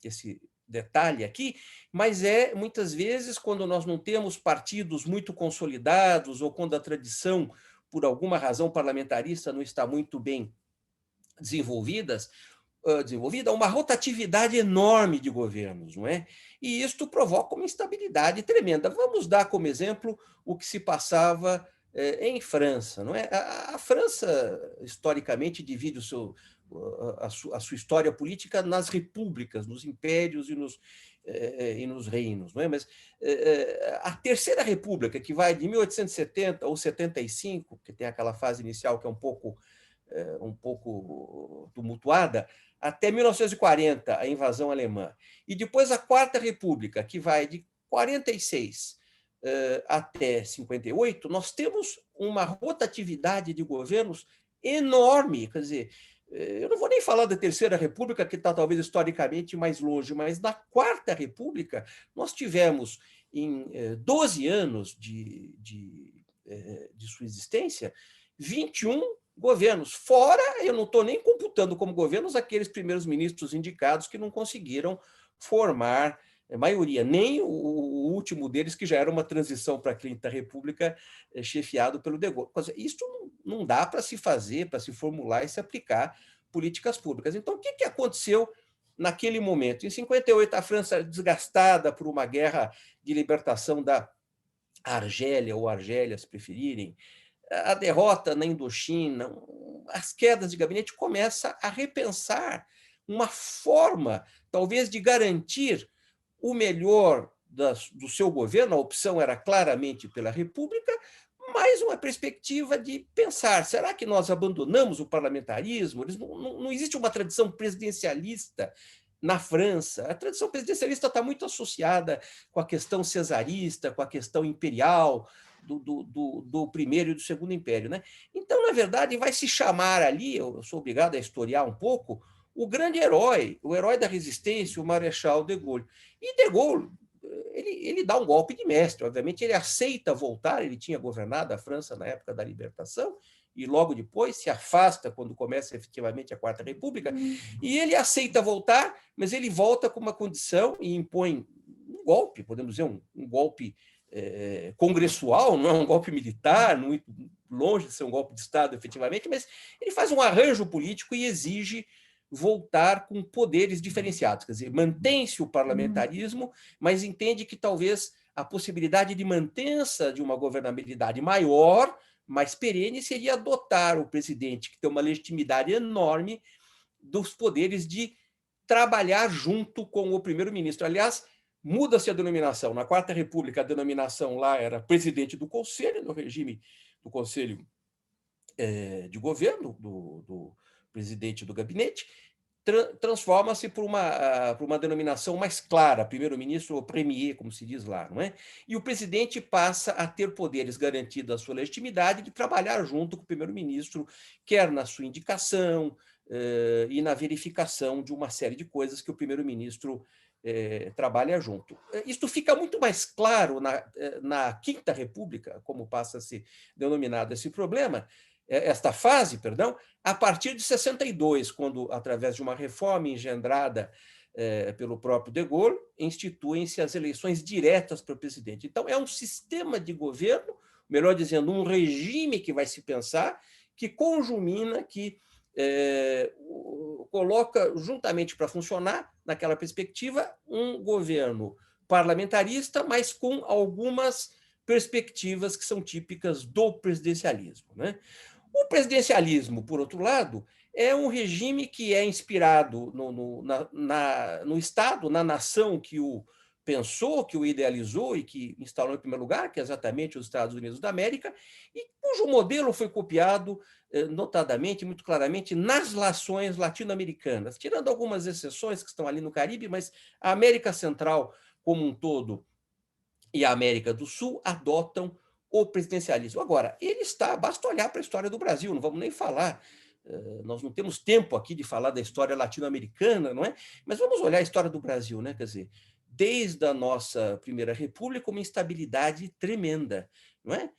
esse detalhe aqui, mas muitas vezes, quando nós não temos partidos muito consolidados ou quando a tradição, por alguma razão parlamentarista, não está muito bem desenvolvida, uma rotatividade enorme de governos, não é? E isto provoca uma instabilidade tremenda. Vamos dar como exemplo o que se passava em França, não é? A França, historicamente, divide a sua história política nas repúblicas, nos impérios e nos reinos, não é? Mas a Terceira República, que vai de 1870 ou 75, que tem aquela fase inicial que é um pouco tumultuada, até 1940, a invasão alemã. E depois a Quarta República, que vai de 46 até 58, nós temos uma rotatividade de governos enorme. Quer dizer, eu não vou nem falar da Terceira República, que está talvez historicamente mais longe, mas na Quarta República nós tivemos, em 12 anos de sua existência, 21 governos. Fora, eu não estou nem computando como governos aqueles primeiros ministros indicados que não conseguiram formar maioria, nem o último deles, que já era uma transição para a Quinta República, chefiado pelo De Gaulle. Isso não dá para se fazer, para se formular e se aplicar políticas públicas. Então, o que aconteceu naquele momento? Em 58, a França, desgastada por uma guerra de libertação da Argélia, ou Argélia, se preferirem, a derrota na Indochina, as quedas de gabinete, começa a repensar uma forma, talvez, de garantir o melhor do seu governo. A opção era claramente pela República, mas uma perspectiva de pensar: será que nós abandonamos o parlamentarismo? Não existe uma tradição presidencialista na França. A tradição presidencialista está muito associada com a questão cesarista, com a questão imperial, do Primeiro e do Segundo Império, né? Então, na verdade, vai se chamar ali, eu sou obrigado a historiar um pouco, o grande herói, o herói da resistência, o Marechal de Gaulle. E de Gaulle, ele dá um golpe de mestre, obviamente, ele aceita voltar, ele tinha governado a França na época da libertação, e logo depois se afasta quando começa efetivamente a Quarta República, e ele aceita voltar, mas ele volta com uma condição e impõe um golpe, podemos dizer, um golpe congressual, não é um golpe militar, muito longe de ser um golpe de Estado, efetivamente, mas ele faz um arranjo político e exige voltar com poderes diferenciados. Quer dizer, mantém-se o parlamentarismo, mas entende que talvez a possibilidade de mantença de uma governabilidade maior, mais perene, seria adotar o presidente, que tem uma legitimidade enorme, dos poderes de trabalhar junto com o primeiro-ministro. Aliás, muda-se a denominação. Na Quarta República, a denominação lá era presidente do Conselho, no regime do Conselho de Governo, do presidente do gabinete. transforma-se por uma denominação mais clara, primeiro-ministro ou premier, como se diz lá, não é? E o presidente passa a ter poderes garantidos a sua legitimidade de trabalhar junto com o primeiro-ministro, quer na sua indicação e na verificação de uma série de coisas que o primeiro-ministro trabalha junto. Isto fica muito mais claro na Quinta República, como passa a ser denominado esse problema, esta fase, perdão, a partir de 62, quando, através de uma reforma engendrada pelo próprio de Gaulle, instituem-se as eleições diretas para o presidente. Então, é um sistema de governo, melhor dizendo, um regime que vai se pensar, que conjumina, que coloca juntamente para funcionar, naquela perspectiva, um governo parlamentarista, mas com algumas perspectivas que são típicas do presidencialismo, né? O presidencialismo, por outro lado, é um regime que é inspirado no Estado, na nação que o pensou, que o idealizou e que instalou em primeiro lugar, que é exatamente os Estados Unidos da América, e cujo modelo foi copiado, notadamente, muito claramente, nas nações latino-americanas, tirando algumas exceções que estão ali no Caribe, mas a América Central como um todo e a América do Sul adotam o presidencialismo. Agora, basta olhar para a história do Brasil, não vamos nem falar, nós não temos tempo aqui de falar da história latino-americana, não é? Mas vamos olhar a história do Brasil, né? Quer dizer, desde a nossa Primeira República, uma instabilidade tremenda, não é?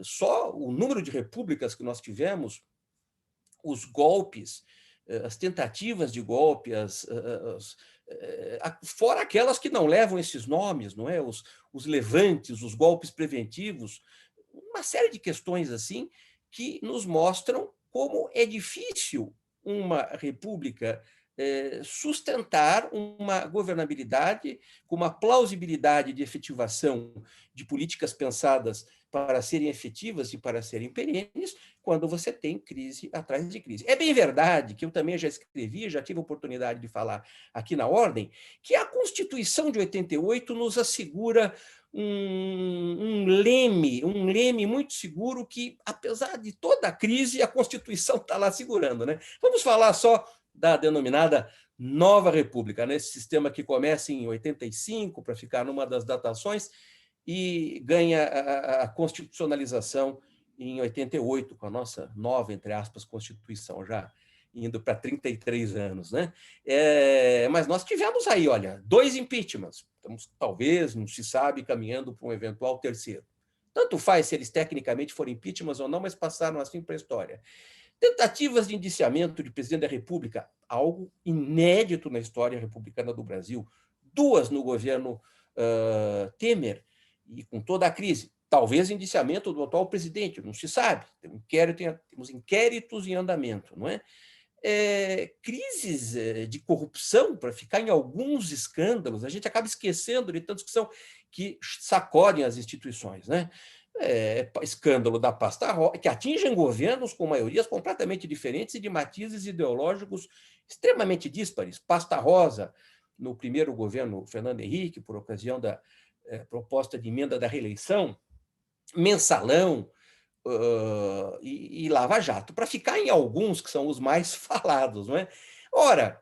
Só o número de repúblicas que nós tivemos, os golpes, as tentativas de golpe, fora aquelas que não levam esses nomes, não é? Os levantes, os golpes preventivos, uma série de questões assim que nos mostram como é difícil uma república sustentar uma governabilidade com uma plausibilidade de efetivação de políticas pensadas para serem efetivas e para serem perenes, quando você tem crise atrás de crise. É bem verdade que eu também já escrevi, já tive a oportunidade de falar aqui na Ordem, que a Constituição de 88 nos assegura um leme muito seguro que, apesar de toda a crise, a Constituição está lá segurando, né? Vamos falar só da denominada Nova República, né? Esse sistema que começa em 85, para ficar numa das datações, e ganha a constitucionalização em 88, com a nossa nova, entre aspas, Constituição, já indo para 33 anos, né? Mas nós tivemos aí, olha, 2 impeachments, estamos, talvez, não se sabe, caminhando para um eventual terceiro. Tanto faz se eles tecnicamente forem impeachments ou não, mas passaram assim para a história. Tentativas de indiciamento de presidente da República, algo inédito na história republicana do Brasil, 2 no governo Temer, e com toda a crise, talvez indiciamento do atual presidente, não se sabe, temos inquéritos em andamento, não é? Crises de corrupção, para ficar em alguns escândalos, a gente acaba esquecendo de tantos que são que sacodem as instituições, né? Escândalo da pasta rosa, que atingem governos com maiorias completamente diferentes e de matizes ideológicos extremamente díspares. Pasta rosa, no primeiro governo Fernando Henrique, por ocasião da proposta de emenda da reeleição, mensalão e Lava Jato, para ficar em alguns que são os mais falados, não é? Ora,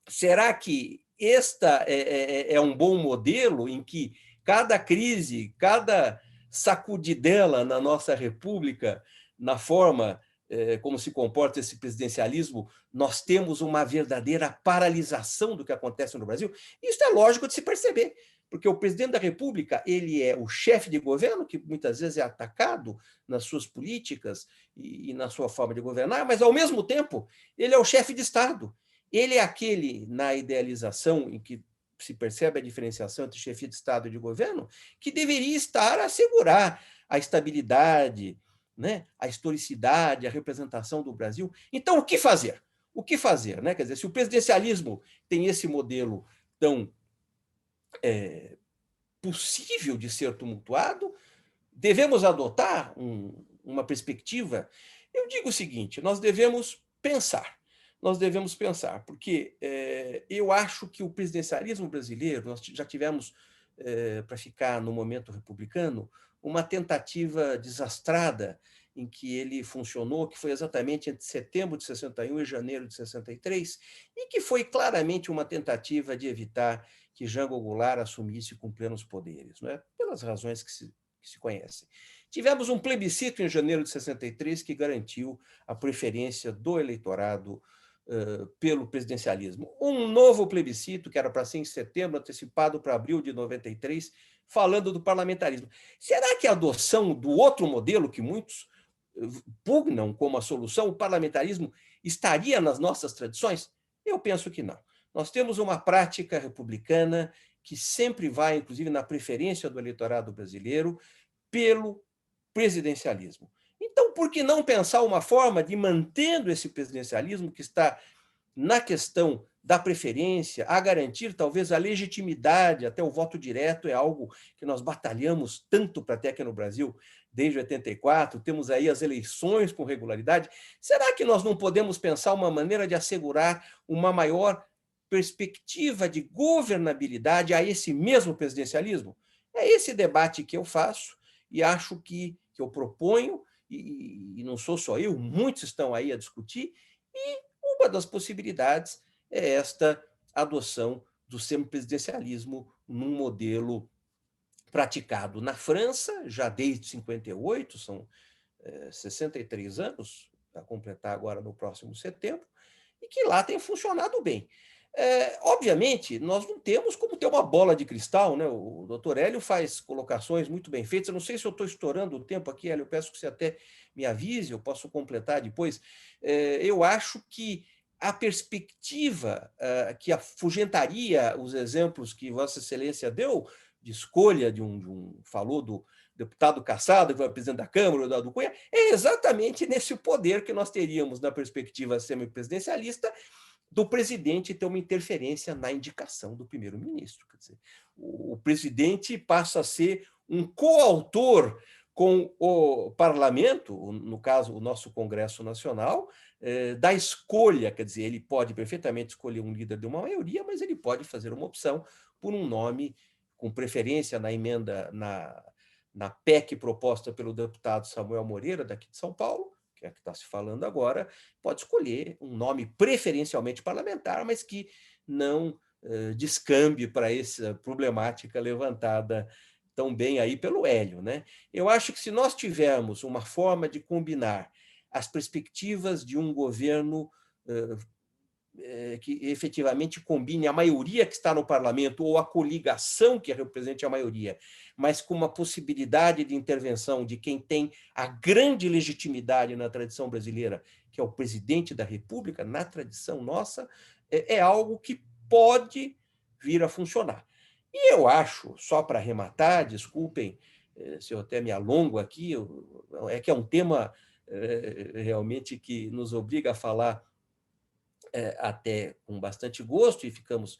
será que esta é um bom modelo em que cada crise, cada sacudidela na nossa República, na forma como se comporta esse presidencialismo, nós temos uma verdadeira paralisação do que acontece no Brasil? Isso é lógico de se perceber, porque o presidente da República, ele é o chefe de governo, que muitas vezes é atacado nas suas políticas e na sua forma de governar, mas, ao mesmo tempo, ele é o chefe de Estado. Ele é aquele, na idealização em que se percebe a diferenciação entre chefia de Estado e de governo, que deveria estar a assegurar a estabilidade, né, a historicidade, a representação do Brasil. Então, o que fazer? O que fazer, né? Quer dizer, se o presidencialismo tem esse modelo tão possível de ser tumultuado, devemos adotar uma perspectiva? Eu digo o seguinte, nós devemos pensar, porque eu acho que o presidencialismo brasileiro, nós já tivemos, para ficar no momento republicano, uma tentativa desastrada em que ele funcionou, que foi exatamente entre setembro de 61 e janeiro de 63, e que foi claramente uma tentativa de evitar que Jango Goulart assumisse com plenos poderes, não é? Pelas razões que se conhecem. Tivemos um plebiscito em janeiro de 63 que garantiu a preferência do eleitorado pelo presidencialismo. Um novo plebiscito, que era para ser em setembro, antecipado para abril de 93, falando do parlamentarismo. Será que a adoção do outro modelo, que muitos pugnam como a solução, o parlamentarismo, estaria nas nossas tradições? Eu penso que não. Nós temos uma prática republicana que sempre vai, inclusive, na preferência do eleitorado brasileiro, pelo presidencialismo. Então, por que não pensar uma forma de, mantendo esse presidencialismo que está na questão da preferência, a garantir talvez a legitimidade, até o voto direto é algo que nós batalhamos tanto para ter aqui no Brasil desde 84, temos aí as eleições com regularidade. Será que nós não podemos pensar uma maneira de assegurar uma maior perspectiva de governabilidade a esse mesmo presidencialismo? É esse debate que eu faço e acho que eu proponho, e não sou só eu, muitos estão aí a discutir, e uma das possibilidades é esta adoção do semipresidencialismo num modelo praticado na França, já desde 58, são 63 anos, a completar agora no próximo setembro, e que lá tem funcionado bem. Obviamente, nós não temos como ter uma bola de cristal, né? O doutor Hélio faz colocações muito bem feitas. Eu não sei se eu estou estourando o tempo aqui, Hélio, eu peço que você até me avise, eu posso completar depois. Eu acho que a perspectiva que afugentaria os exemplos que Vossa Excelência deu, de escolha falou do deputado Cassado, que foi presidente da Câmara, o Eduardo Cunha, é exatamente nesse poder que nós teríamos, na perspectiva semipresidencialista, do presidente ter uma interferência na indicação do primeiro-ministro. Quer dizer, o presidente passa a ser um coautor com o parlamento, no caso, o nosso Congresso Nacional, da escolha, quer dizer, ele pode perfeitamente escolher um líder de uma maioria, mas ele pode fazer uma opção por um nome com preferência na emenda, na PEC proposta pelo deputado Samuel Moreira, daqui de São Paulo, que é a que está se falando agora, pode escolher um nome preferencialmente parlamentar, mas que não descambe para essa problemática levantada tão bem aí pelo Hélio, né? Eu acho que se nós tivermos uma forma de combinar as perspectivas de um governo que efetivamente combine a maioria que está no parlamento ou a coligação que represente a maioria, mas com uma possibilidade de intervenção de quem tem a grande legitimidade na tradição brasileira, que é o presidente da República, na tradição nossa, é algo que pode vir a funcionar. E eu acho, só para arrematar, desculpem se eu até me alongo aqui, é que é um tema realmente que nos obriga a falar até com bastante gosto, e ficamos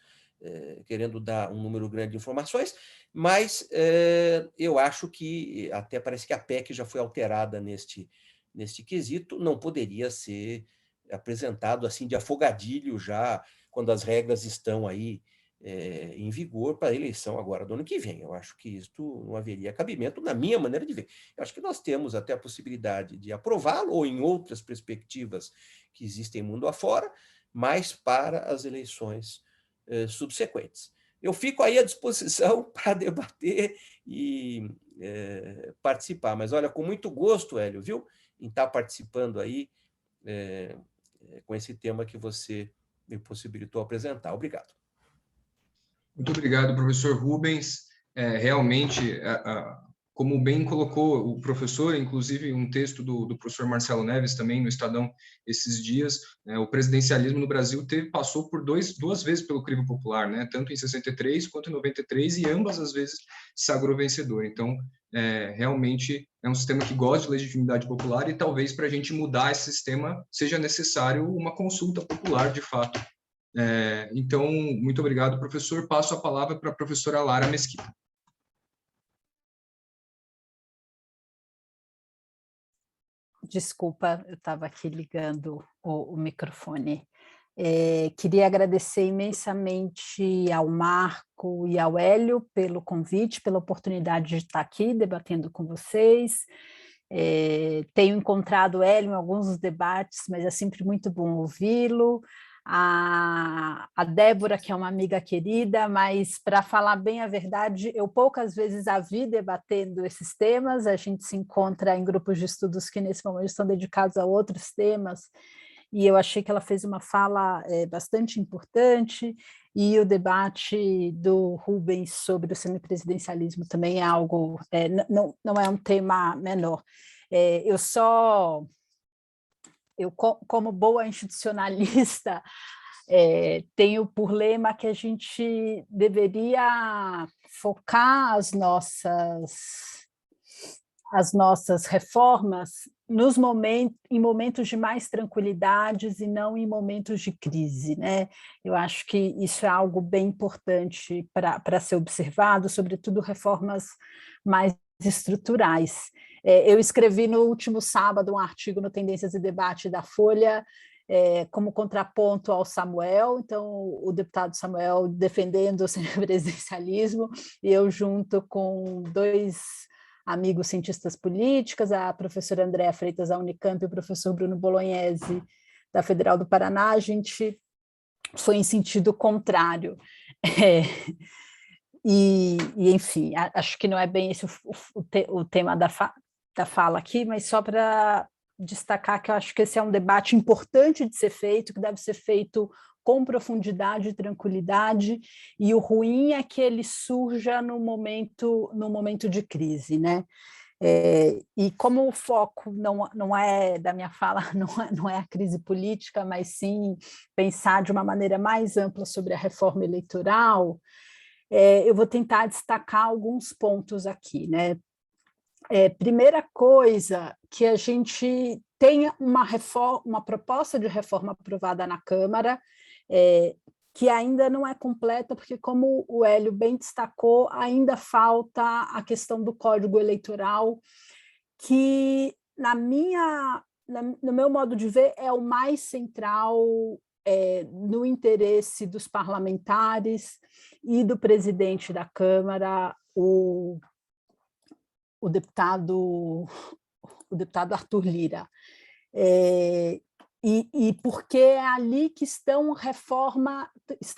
querendo dar um número grande de informações, mas eu acho que até parece que a PEC já foi alterada neste quesito, não poderia ser apresentado assim de afogadilho já, quando as regras estão aí em vigor para a eleição agora do ano que vem. Eu acho que isto não haveria cabimento, na minha maneira de ver. Eu acho que nós temos até a possibilidade de aprová-lo, ou em outras perspectivas que existem mundo afora, mas para as eleições subsequentes. Eu fico aí à disposição para debater e participar. Mas, olha, com muito gosto, Hélio, viu, em estar participando aí com esse tema que você me possibilitou apresentar. Obrigado. Muito obrigado, professor Rubens. Realmente, como bem colocou o professor, inclusive um texto do professor Marcelo Neves também no Estadão esses dias, o presidencialismo no Brasil passou por duas vezes pelo crivo popular, né? Tanto em 63 quanto em 93, e ambas as vezes sagrou vencedor. Então, realmente é um sistema que gosta de legitimidade popular, e talvez para a gente mudar esse sistema seja necessário uma consulta popular, de fato. Então, muito obrigado, professor. Passo a palavra para a professora Lara Mesquita. Desculpa, eu estava aqui ligando o microfone. Queria agradecer imensamente ao Marco e ao Hélio pelo convite, pela oportunidade de estar aqui debatendo com vocês. Tenho encontrado o Hélio em alguns dos debates, mas é sempre muito bom ouvi-lo. A Débora, que é uma amiga querida, mas, para falar bem a verdade, eu poucas vezes a vi debatendo esses temas. A gente se encontra em grupos de estudos que, nesse momento, estão dedicados a outros temas, e eu achei que ela fez uma fala bastante importante, e o debate do Rubens sobre o semipresidencialismo também é algo, não é um tema menor. Como boa institucionalista, tenho por lema que a gente deveria focar as nossas reformas em momentos de mais tranquilidades e não em momentos de crise, né? Eu acho que isso é algo bem importante para ser observado, sobretudo reformas mais estruturais. Eu escrevi no último sábado um artigo no Tendências e Debate da Folha, como contraponto ao Samuel, então o deputado Samuel defendendo o semipresidencialismo, e eu junto com dois amigos cientistas políticos, a professora Andréa Freitas da Unicamp e o professor Bruno Bolognese da Federal do Paraná. A gente foi em sentido contrário. Enfim, acho que não é bem esse o tema da fala aqui, mas só para destacar que eu acho que esse é um debate importante de ser feito, que deve ser feito com profundidade e tranquilidade, e o ruim é que ele surja no momento de crise, né? E como o foco não é da minha fala, não é a crise política, mas sim pensar de uma maneira mais ampla sobre a reforma eleitoral, eu vou tentar destacar alguns pontos aqui, né? Primeira coisa, que a gente tenha uma proposta de reforma aprovada na Câmara, que ainda não é completa, porque, como o Hélio bem destacou, ainda falta a questão do Código Eleitoral, que, no meu modo de ver, é o mais central no interesse dos parlamentares e do presidente da Câmara, o deputado Arthur Lira. E porque é ali que estão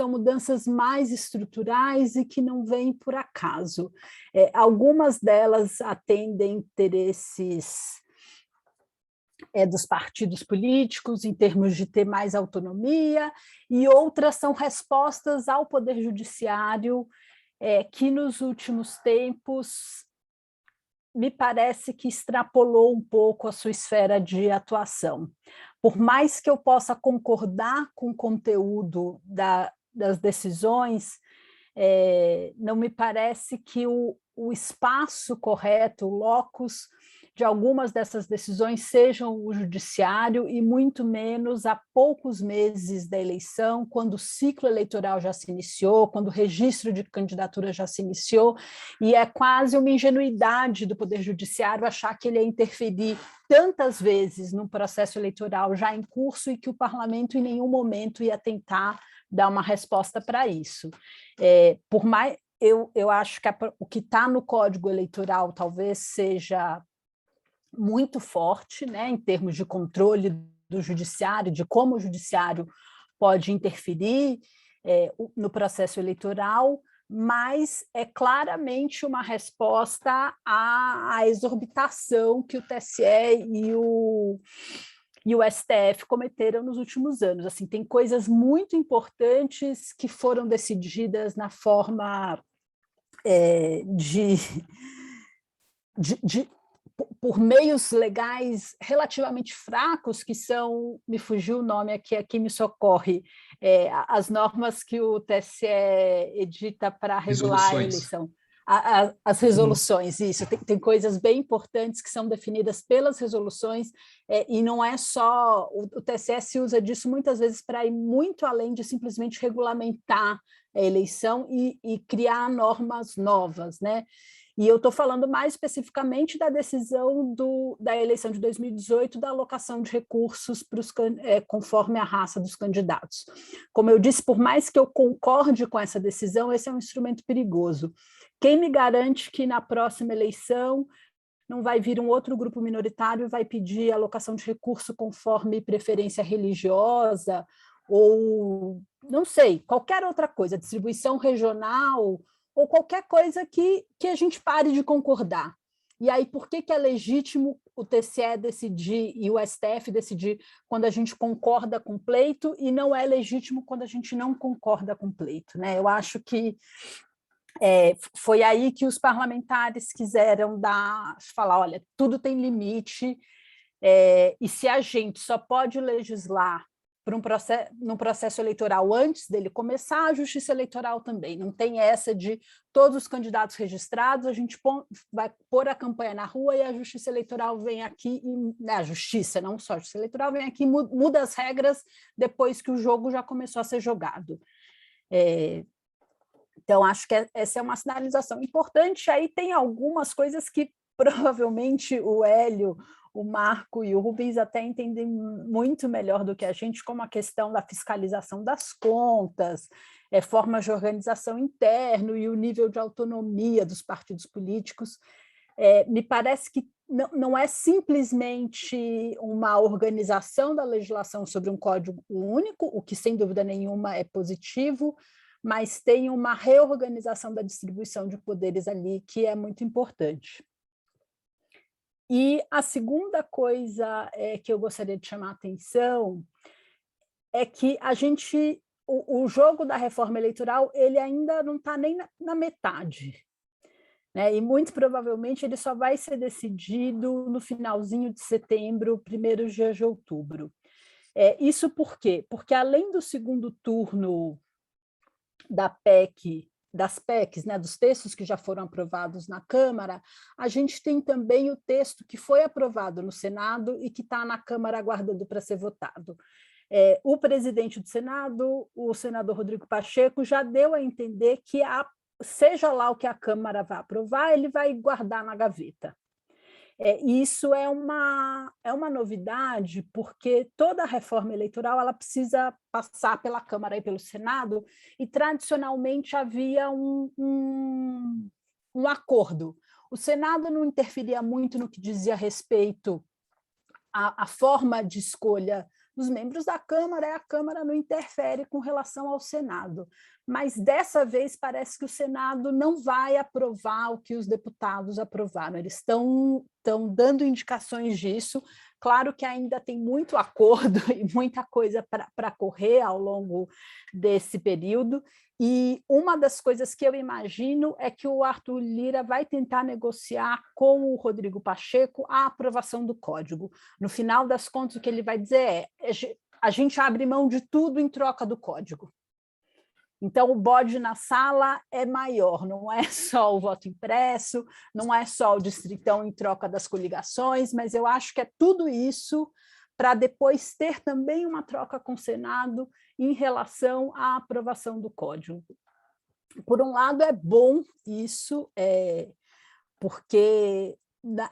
mudanças mais estruturais e que não vêm por acaso. Algumas delas atendem interesses dos partidos políticos, em termos de ter mais autonomia, e outras são respostas ao Poder Judiciário, que nos últimos tempos me parece que extrapolou um pouco a sua esfera de atuação. Por mais que eu possa concordar com o conteúdo das decisões, não me parece que o espaço correto, o locus de algumas dessas decisões sejam o judiciário, e muito menos há poucos meses da eleição, quando o ciclo eleitoral já se iniciou, quando o registro de candidatura já se iniciou, e é quase uma ingenuidade do Poder Judiciário achar que ele ia interferir tantas vezes num processo eleitoral já em curso e que o parlamento em nenhum momento ia tentar dar uma resposta para isso. Por mais, eu acho que o que está no Código Eleitoral talvez seja muito forte, né, em termos de controle do judiciário, de como o judiciário pode interferir no processo eleitoral, mas é claramente uma resposta à exorbitação que o TSE e o STF cometeram nos últimos anos. Assim, tem coisas muito importantes que foram decididas na forma por meios legais relativamente fracos, que são, me fugiu o nome aqui me socorre, as normas que o TSE edita para regular a eleição. As resoluções, isso, tem coisas bem importantes que são definidas pelas resoluções, e não é só, o TSE se usa disso muitas vezes para ir muito além de simplesmente regulamentar a eleição e criar normas novas, né? E eu estou falando mais especificamente da decisão da eleição de 2018, da alocação de recursos conforme a raça dos candidatos. Como eu disse, por mais que eu concorde com essa decisão, esse é um instrumento perigoso. Quem me garante que na próxima eleição não vai vir um outro grupo minoritário e vai pedir alocação de recurso conforme preferência religiosa, ou, não sei, qualquer outra coisa, distribuição regional, ou qualquer coisa que a gente pare de concordar. E aí, por que é legítimo o TSE decidir e o STF decidir quando a gente concorda com o pleito e não é legítimo quando a gente não concorda com o pleito, né? Eu acho que foi aí que os parlamentares quiseram falar, olha, tudo tem limite, e se a gente só pode legislar num processo eleitoral antes dele começar, a justiça eleitoral também. Não tem essa de todos os candidatos registrados, a gente vai pôr a campanha na rua e a justiça eleitoral vem aqui, a justiça, não só a justiça eleitoral, vem aqui e muda as regras depois que o jogo já começou a ser jogado. Então, acho que essa é uma sinalização importante. Aí tem algumas coisas que provavelmente o Hélio, o Marco e o Rubens até entendem muito melhor do que a gente, como a questão da fiscalização das contas, formas de organização interno e o nível de autonomia dos partidos políticos. Me parece que não é simplesmente uma organização da legislação sobre um código único, o que, sem dúvida nenhuma, é positivo, mas tem uma reorganização da distribuição de poderes ali que é muito importante. E a segunda coisa que eu gostaria de chamar a atenção é que o jogo da reforma eleitoral ele ainda não está nem na metade, né? E muito provavelmente ele só vai ser decidido no finalzinho de setembro, primeiros dias de outubro. Isso por quê? Porque além do segundo turno das PECs, né, dos textos que já foram aprovados na Câmara, a gente tem também o texto que foi aprovado no Senado e que está na Câmara aguardando para ser votado. O presidente do Senado, o senador Rodrigo Pacheco, já deu a entender que, seja lá o que a Câmara vai aprovar, ele vai guardar na gaveta. Isso é uma novidade, porque toda a reforma eleitoral ela precisa passar pela Câmara e pelo Senado, e tradicionalmente havia um acordo. O Senado não interferia muito no que dizia respeito à forma de escolha dos membros da Câmara, e a Câmara não interfere com relação ao Senado. Mas dessa vez parece que o Senado não vai aprovar o que os deputados aprovaram. Eles estão dando indicações disso. Claro que ainda tem muito acordo e muita coisa para correr ao longo desse período. E uma das coisas que eu imagino é que o Arthur Lira vai tentar negociar com o Rodrigo Pacheco a aprovação do código. No final das contas, o que ele vai dizer a gente abre mão de tudo em troca do código. Então, o bode na sala é maior, não é só o voto impresso, não é só o distritão em troca das coligações, mas eu acho que é tudo isso para depois ter também uma troca com o Senado em relação à aprovação do código. Por um lado, é bom isso, porque,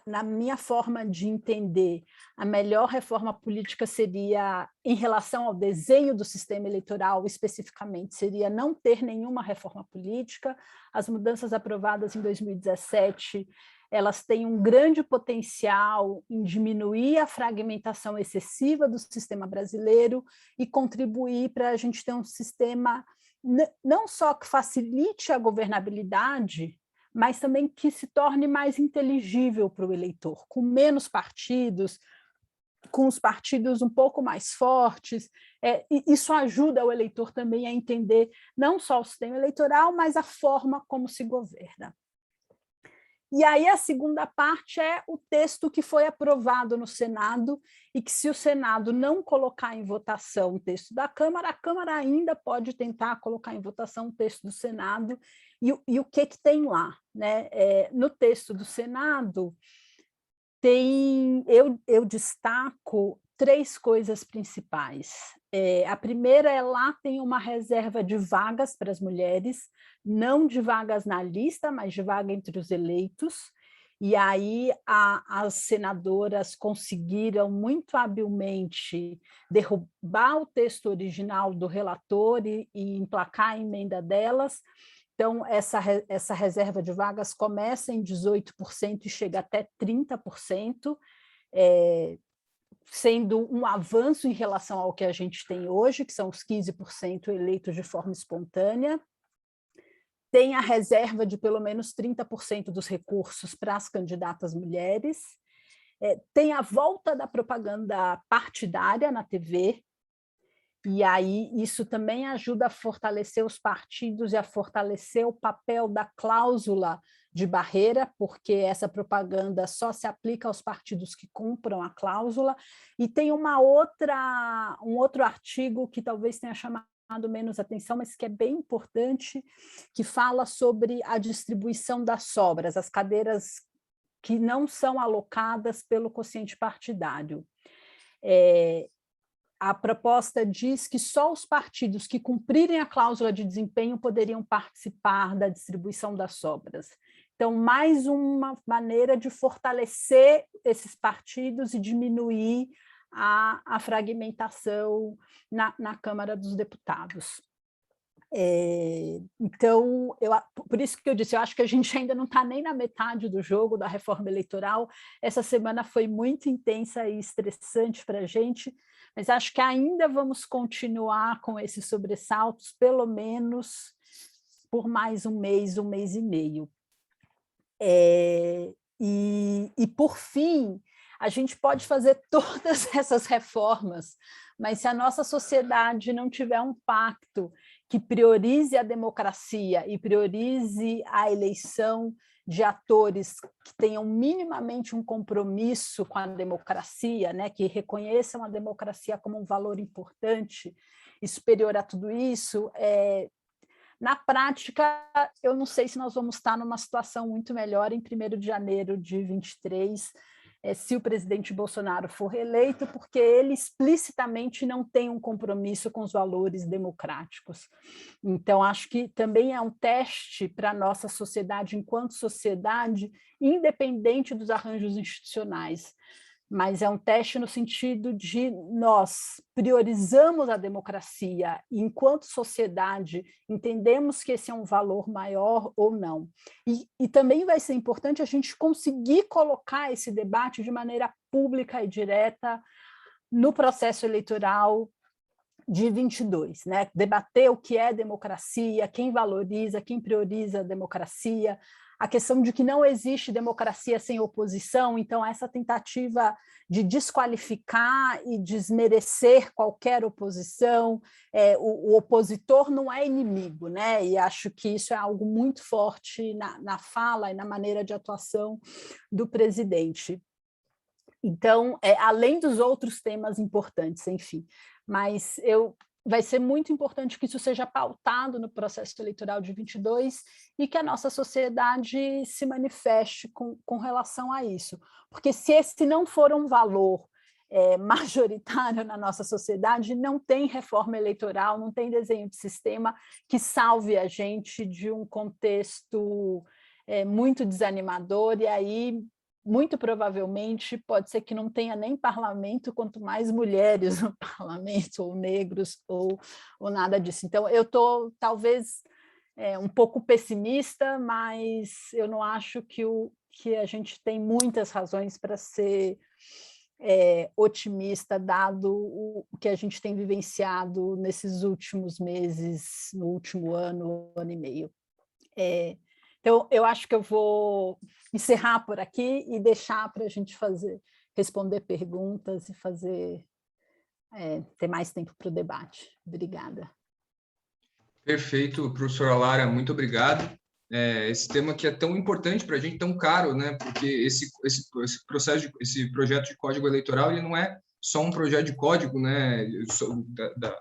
na minha forma de entender, a melhor reforma política seria, em relação ao desenho do sistema eleitoral especificamente, seria não ter nenhuma reforma política. As mudanças aprovadas em 2017, elas têm um grande potencial em diminuir a fragmentação excessiva do sistema brasileiro e contribuir para a gente ter um sistema não só que facilite a governabilidade, mas também que se torne mais inteligível para o eleitor, com menos partidos, com os partidos um pouco mais fortes. Isso ajuda o eleitor também a entender não só o sistema eleitoral, mas a forma como se governa. E aí a segunda parte é o texto que foi aprovado no Senado e que, se o Senado não colocar em votação o texto da Câmara, a Câmara ainda pode tentar colocar em votação o texto do Senado. E o que tem lá, né? No texto do Senado, eu destaco 3 coisas principais. A primeira lá tem uma reserva de vagas para as mulheres, não de vagas na lista, mas de vaga entre os eleitos. E aí as senadoras conseguiram muito habilmente derrubar o texto original do relator e emplacar a emenda delas, Então, essa reserva de vagas começa em 18% e chega até 30%, sendo um avanço em relação ao que a gente tem hoje, que são os 15% eleitos de forma espontânea. Tem a reserva de pelo menos 30% dos recursos para as candidatas mulheres. Tem a volta da propaganda partidária na TV, e aí isso também ajuda a fortalecer os partidos e a fortalecer o papel da cláusula de barreira, porque essa propaganda só se aplica aos partidos que cumpram a cláusula. E tem um outro artigo que talvez tenha chamado menos atenção, mas que é bem importante, que fala sobre a distribuição das sobras, as cadeiras que não são alocadas pelo quociente partidário. A proposta diz que só os partidos que cumprirem a cláusula de desempenho poderiam participar da distribuição das sobras. Então, mais uma maneira de fortalecer esses partidos e diminuir a fragmentação na Câmara dos Deputados. Então, por isso que eu disse, eu acho que a gente ainda não está nem na metade do jogo da reforma eleitoral. Essa semana foi muito intensa e estressante para a gente, mas acho que ainda vamos continuar com esses sobressaltos, pelo menos por mais um mês e meio. E por fim, a gente pode fazer todas essas reformas, mas se a nossa sociedade não tiver um pacto que priorize a democracia e priorize a eleição de atores que tenham minimamente um compromisso com a democracia, né, que reconheçam a democracia como um valor importante e superior a tudo isso, na prática, eu não sei se nós vamos estar numa situação muito melhor em 1º de janeiro de 23, se o presidente Bolsonaro for reeleito, porque ele explicitamente não tem um compromisso com os valores democráticos. Então, acho que também é um teste para a nossa sociedade, enquanto sociedade, independente dos arranjos institucionais, mas é um teste no sentido de nós priorizamos a democracia e, enquanto sociedade, entendemos que esse é um valor maior ou não. E também vai ser importante a gente conseguir colocar esse debate de maneira pública e direta no processo eleitoral de 22, né? Debater o que é democracia, quem valoriza, quem prioriza a democracia, a questão de que não existe democracia sem oposição, então essa tentativa de desqualificar e desmerecer qualquer oposição, o opositor não é inimigo, né? E acho que isso é algo muito forte na fala e na maneira de atuação do presidente. Então, além dos outros temas importantes, enfim, mas vai ser muito importante que isso seja pautado no processo eleitoral de 22 e que a nossa sociedade se manifeste com relação a isso. Porque se esse não for um valor majoritário na nossa sociedade, não tem reforma eleitoral, não tem desenho de sistema que salve a gente de um contexto muito desanimador, e aí muito provavelmente pode ser que não tenha nem parlamento, quanto mais mulheres no parlamento, ou negros, ou nada disso. Então, eu estou talvez um pouco pessimista, mas eu não acho que a gente tem muitas razões para ser otimista, dado o que a gente tem vivenciado nesses últimos meses, no último ano e meio. Então, eu acho que eu vou encerrar por aqui e deixar para a gente responder perguntas e ter mais tempo para o debate. Obrigada. Perfeito, professora Lara, muito obrigado. Esse tema que é tão importante para a gente, tão caro, né? Porque esse projeto de código eleitoral, ele não é só um projeto de código, né,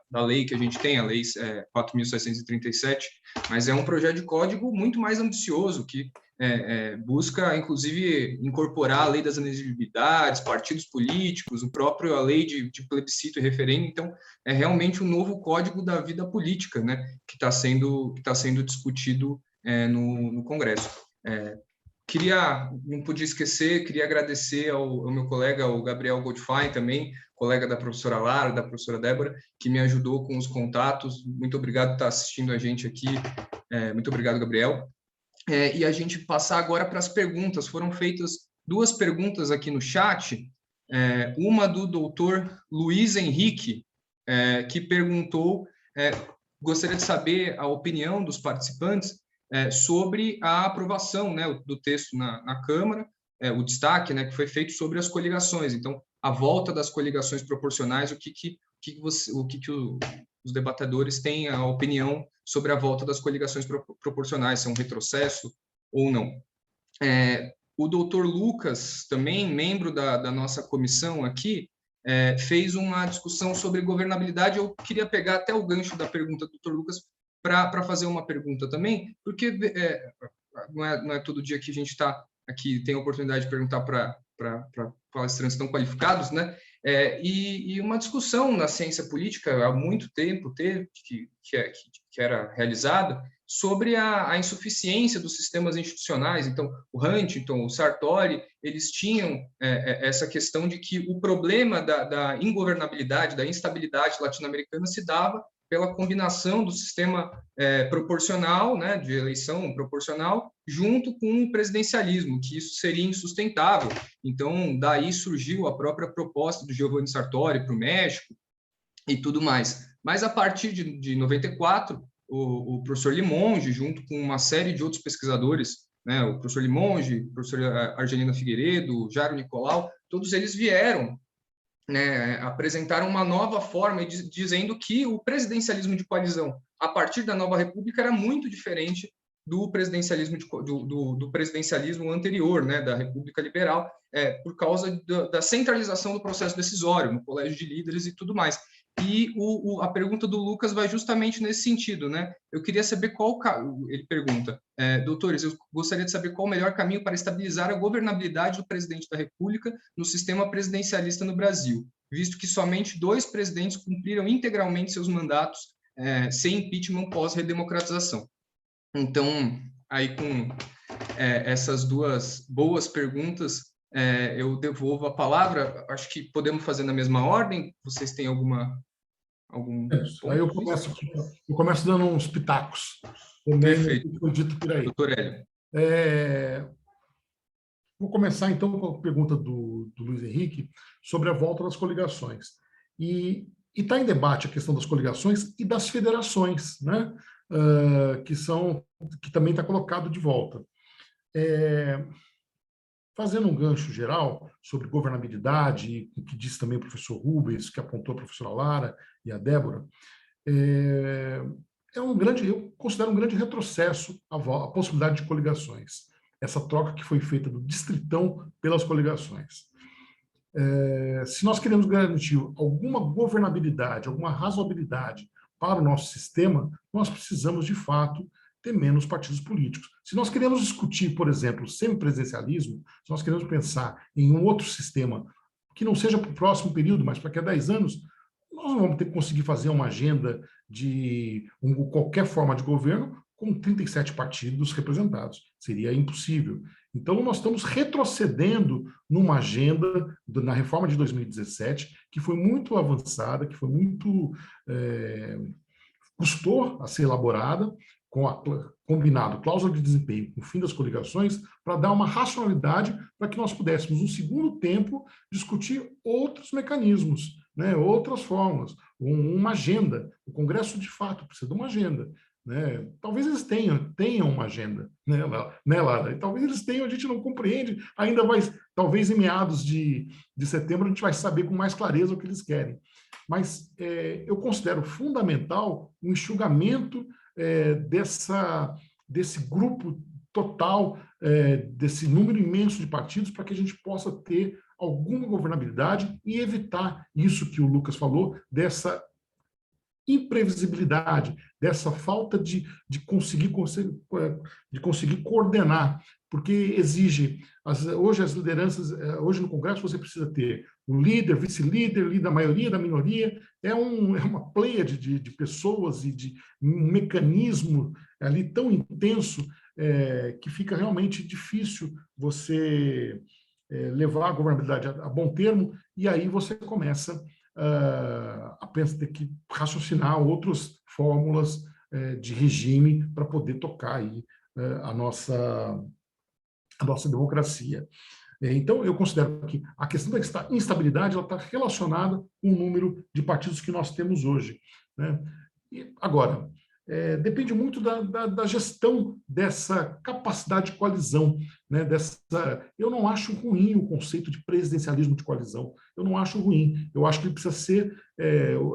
da lei que a gente tem, a lei 4.637, mas é um projeto de código muito mais ambicioso, que busca, inclusive, incorporar a lei das inexigibilidades, partidos políticos, a lei de plebiscito e referendo. Então, é realmente um novo código da vida política, né, que está sendo discutido no Congresso. Não podia esquecer, queria agradecer ao meu colega, o Gabriel Goldfein, também, colega da professora Lara, da professora Débora, que me ajudou com os contatos. Muito obrigado por estar assistindo a gente aqui. Muito obrigado, Gabriel. E a gente passar agora para as perguntas. Foram feitas 2 perguntas aqui no chat. Uma do doutor Luiz Henrique, que perguntou, gostaria de saber a opinião dos participantes sobre a aprovação, né, do texto na Câmara, o destaque, né, que foi feito sobre as coligações. Então, a volta das coligações proporcionais, o que os debatedores têm a opinião sobre a volta das coligações proporcionais, se é um retrocesso ou não. O doutor Lucas, também membro da nossa comissão aqui, fez uma discussão sobre governabilidade. Eu queria pegar até o gancho da pergunta do doutor Lucas para fazer uma pergunta também, porque não é todo dia que a gente está aqui, tem a oportunidade de perguntar para palestrantes tão qualificados, né? E uma discussão na ciência política há muito tempo que era realizada sobre a insuficiência dos sistemas institucionais. Então, o Huntington, o Sartori, eles tinham essa questão de que o problema da ingovernabilidade, da instabilidade latino-americana se dava pela combinação do sistema proporcional, né, de eleição proporcional, junto com o presidencialismo, que isso seria insustentável. Então, daí surgiu a própria proposta do Giovanni Sartori para o México e tudo mais. Mas, a partir de 94, o professor Limonge, junto com uma série de outros pesquisadores, né, o professor Limonge, o professor Argelina Figueiredo, Jairo Nicolau, todos eles vieram, né, apresentaram uma nova forma, dizendo que o presidencialismo de coalizão, a partir da nova república, era muito diferente do presidencialismo do presidencialismo anterior, né, da República Liberal, por causa da centralização do processo decisório no colégio de líderes e tudo mais. E a pergunta do Lucas vai justamente nesse sentido, né? Eu queria saber ele pergunta, doutores, eu gostaria de saber qual o melhor caminho para estabilizar a governabilidade do presidente da República no sistema presidencialista no Brasil, visto que somente 2 presidentes cumpriram integralmente seus mandatos sem impeachment pós-redemocratização. Então, aí com essas 2 boas perguntas, eu devolvo a palavra. Acho que podemos fazer na mesma ordem. Vocês têm algum Aí eu começo dando uns pitacos. Perfeito. Foi dito por aí. Doutor Hélio. Vou começar, então, com a pergunta do Luiz Henrique sobre a volta das coligações. E está em debate a questão das coligações e das federações, né? Que também está colocado de volta. Fazendo um gancho geral sobre governabilidade, o que disse também o professor Rubens, que apontou a professora Lara e a Débora, eu considero um grande retrocesso a possibilidade de coligações, essa troca que foi feita do distritão pelas coligações. Se nós queremos garantir alguma governabilidade, alguma razoabilidade para o nosso sistema, nós precisamos, de fato, ter menos partidos políticos. Se nós queremos discutir, por exemplo, semipresidencialismo, se nós queremos pensar em um outro sistema que não seja para o próximo período, mas para daqui a 10 anos, nós não vamos ter que conseguir fazer uma agenda de qualquer forma de governo com 37 partidos representados. Seria impossível. Então, nós estamos retrocedendo numa agenda na reforma de 2017, que foi muito avançada, que foi muito... custou a ser elaborada, combinado cláusula de desempenho com o fim das coligações, para dar uma racionalidade para que nós pudéssemos, no segundo tempo, discutir outros mecanismos, né, outras formas, uma agenda. O Congresso, de fato, precisa de uma agenda. Né? Talvez eles tenham uma agenda, né, Lara? Talvez eles tenham, a gente não compreende, ainda vai, talvez em meados de setembro a gente vai saber com mais clareza o que eles querem. Mas eu considero fundamental o enxugamento desse grupo total, desse número imenso de partidos, para que a gente possa ter alguma governabilidade e evitar isso que o Lucas falou, dessa imprevisibilidade, dessa falta de conseguir coordenar, porque exige, hoje as lideranças, hoje no Congresso você precisa ter um líder, vice-líder, líder da maioria, da minoria, é uma pleiade de pessoas e de um mecanismo ali tão intenso que fica realmente difícil você levar a governabilidade a bom termo, e aí você começa a pensar, ter que raciocinar outras fórmulas de regime para poder tocar aí a nossa democracia. Então, eu considero que a questão da instabilidade está relacionada com o número de partidos que nós temos hoje, né? E, agora, depende muito da gestão dessa capacidade de coalizão, né? Eu não acho ruim o conceito de presidencialismo de coalizão, eu não acho ruim, eu acho que ele precisa ser,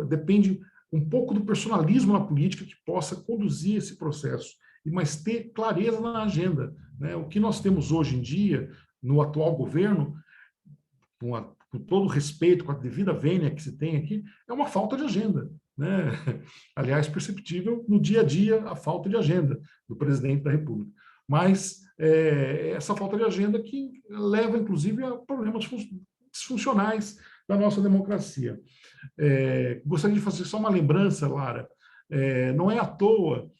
depende um pouco do personalismo na política que possa conduzir esse processo, mas ter clareza na agenda, né? O que nós temos hoje em dia, no atual governo, com todo respeito, com a devida vênia que se tem aqui, é uma falta de agenda, né? Aliás, perceptível no dia a dia a falta de agenda do presidente da República. Mas essa falta de agenda que leva, inclusive, a problemas disfuncionais da nossa democracia. Gostaria de fazer só uma lembrança, Lara, não é à toa,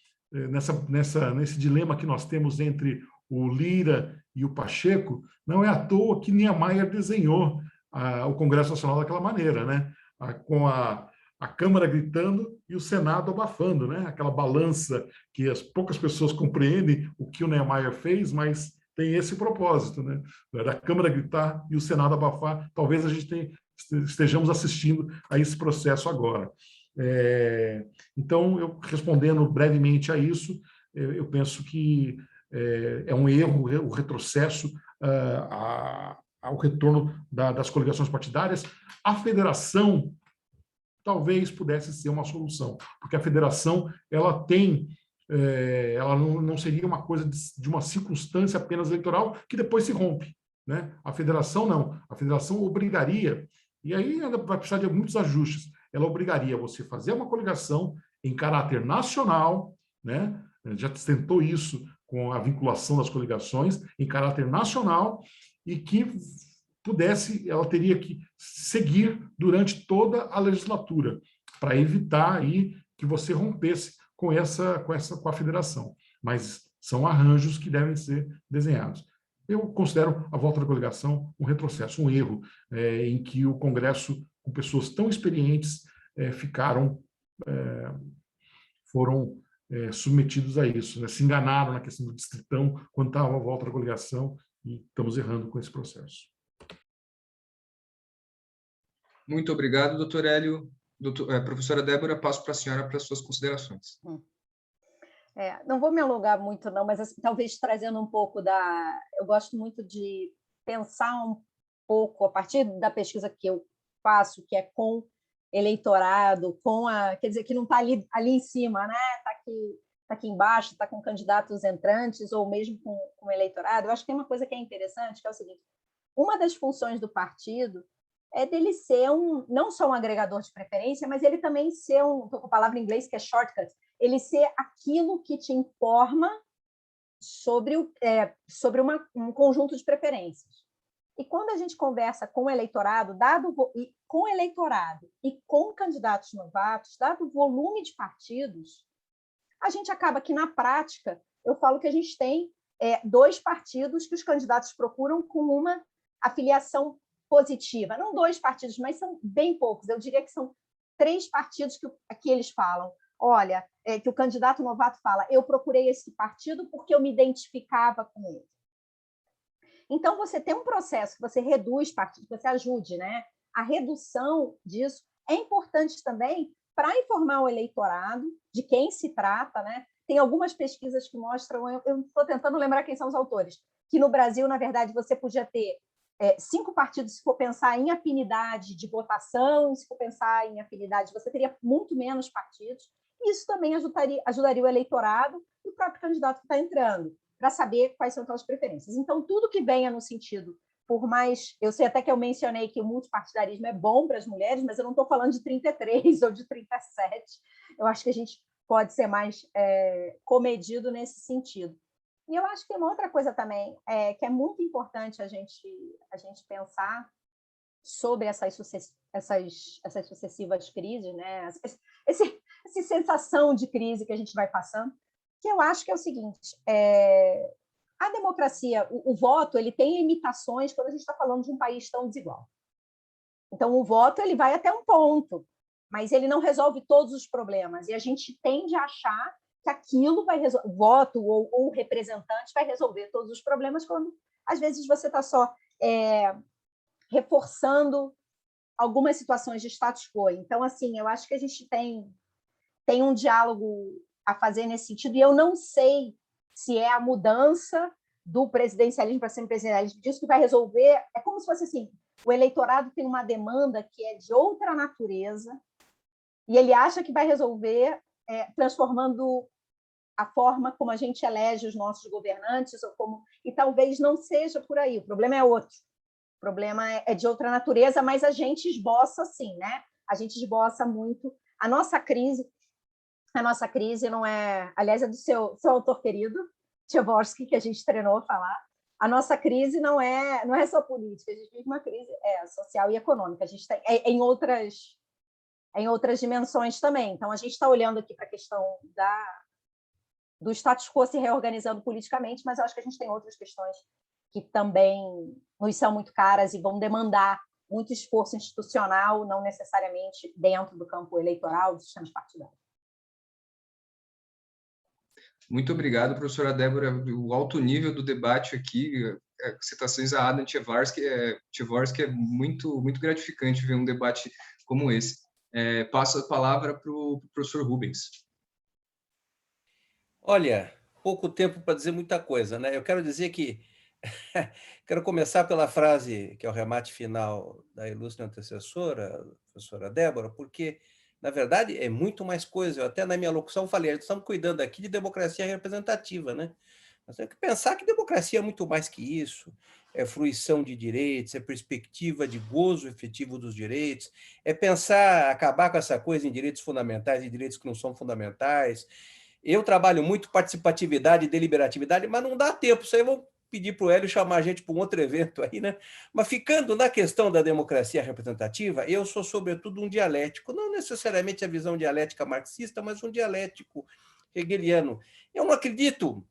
nesse dilema que nós temos entre o Lira e o Pacheco, não é à toa que Niemeyer desenhou o Congresso Nacional daquela maneira, né? Com a Câmara gritando e o Senado abafando, né? Aquela balança que as poucas pessoas compreendem o que o Niemeyer fez, mas tem esse propósito, né? Da Câmara gritar e o Senado abafar. Talvez a gente estejamos assistindo a esse processo agora. Então, eu respondendo brevemente a isso, eu penso que é um erro o retrocesso ao retorno das coligações partidárias. A federação talvez pudesse ser uma solução, porque a federação ela não seria uma coisa de uma circunstância apenas eleitoral que depois se rompe, né? A federação não, a federação obrigaria, e aí ainda vai precisar de muitos ajustes, ela obrigaria você a fazer uma coligação em caráter nacional, né? Já tentou isso com a vinculação das coligações em caráter nacional, e que ela teria que seguir durante toda a legislatura, para evitar aí que você rompesse com a federação. Mas são arranjos que devem ser desenhados. Eu considero a volta da coligação um retrocesso, um erro, em que o Congresso, com pessoas tão experientes, foram submetidos a isso, né? Se enganaram na questão do distritão quando estava a volta da coligação, e estamos errando com esse processo. Muito obrigado, doutor Hélio. Professora Débora, passo para a senhora para as suas considerações. Não vou me alongar muito, não, mas assim, talvez trazendo um pouco eu gosto muito de pensar um pouco, a partir da pesquisa que eu faço, que é com eleitorado, quer dizer, que não está ali em cima, né? Está aqui embaixo, está com candidatos entrantes, ou mesmo com o eleitorado. Eu acho que tem uma coisa que é interessante, que é o seguinte: uma das funções do partido é dele ser não só um agregador de preferência, mas ele também ser estou com a palavra em inglês que é shortcut, ele ser aquilo que te informa sobre um conjunto de preferências. E quando a gente conversa com o eleitorado, e com candidatos novatos, dado o volume de partidos, a gente acaba que, na prática, eu falo que a gente tem 2 partidos que os candidatos procuram com uma afiliação positiva. Não 2 partidos, mas são bem poucos. Eu diria que são 3 partidos que eles falam. Olha, que o candidato novato fala, eu procurei esse partido porque eu me identificava com ele. Então, você tem um processo que você reduz partidos, que você ajude, né? A redução disso é importante também para informar o eleitorado de quem se trata, né? Tem algumas pesquisas que mostram, eu estou tentando lembrar quem são os autores, que no Brasil, na verdade, você podia ter 5 partidos, se for pensar em afinidade de votação, se for pensar em afinidade, você teria muito menos partidos, e isso também ajudaria o eleitorado e o próprio candidato que está entrando, para saber quais são aquelas preferências. Então, tudo que venha no sentido, por mais... Eu sei até que eu mencionei que o multipartidarismo é bom para as mulheres, mas eu não estou falando de 33 ou de 37. Eu acho que a gente pode ser mais comedido nesse sentido. E eu acho que tem uma outra coisa também, que é muito importante a gente pensar sobre essas sucessivas crises, né? Essa sensação de crise que a gente vai passando, que eu acho que é o seguinte, a democracia, o voto, ele tem limitações quando a gente está falando de um país tão desigual. Então, o voto ele vai até um ponto, mas ele não resolve todos os problemas. E a gente tende a achar que aquilo vai resolver, o voto ou o representante vai resolver todos os problemas, quando, às vezes, você está só reforçando algumas situações de status quo. Então, assim, eu acho que a gente tem um diálogo a fazer nesse sentido, e eu não sei se é a mudança do presidencialismo para semipresidencialismo disso que vai resolver. É como se fosse assim, o eleitorado tem uma demanda que é de outra natureza e ele acha que vai resolver transformando a forma como a gente elege os nossos governantes, e talvez não seja por aí, o problema é outro. O problema é de outra natureza, mas a gente esboça sim, né? A gente esboça muito. A nossa crise não é... Aliás, é do seu autor querido, Tchaikovsky, que a gente treinou a falar. A nossa crise não é só política, a gente vive uma crise social e econômica. A gente tem em outras dimensões também. Então, a gente está olhando aqui para a questão do status quo se reorganizando politicamente, mas eu acho que a gente tem outras questões que também nos são muito caras e vão demandar muito esforço institucional, não necessariamente dentro do campo eleitoral, dos sistemas partidários. Muito obrigado, professora Débora. O alto nível do debate aqui, citações a Adam Tversky é muito, muito gratificante ver um debate como esse. Passo a palavra para o professor Rubens. Olha, pouco tempo para dizer muita coisa, né? Eu quero dizer que quero começar pela frase que é o remate final da ilustre antecessora, a professora Débora, porque, na verdade, é muito mais coisa. Eu até na minha locução falei, estamos cuidando aqui de democracia representativa, né? Nós temos que pensar que democracia é muito mais que isso. É fruição de direitos, é perspectiva de gozo efetivo dos direitos, é pensar, acabar com essa coisa em direitos fundamentais e direitos que não são fundamentais. Eu trabalho muito participatividade e deliberatividade, mas não dá tempo. Isso aí eu vou pedir para o Hélio chamar a gente para um outro evento aí, né? Mas ficando na questão da democracia representativa, eu sou, sobretudo, um dialético, não necessariamente a visão dialética marxista, mas um dialético hegeliano. Eu não acredito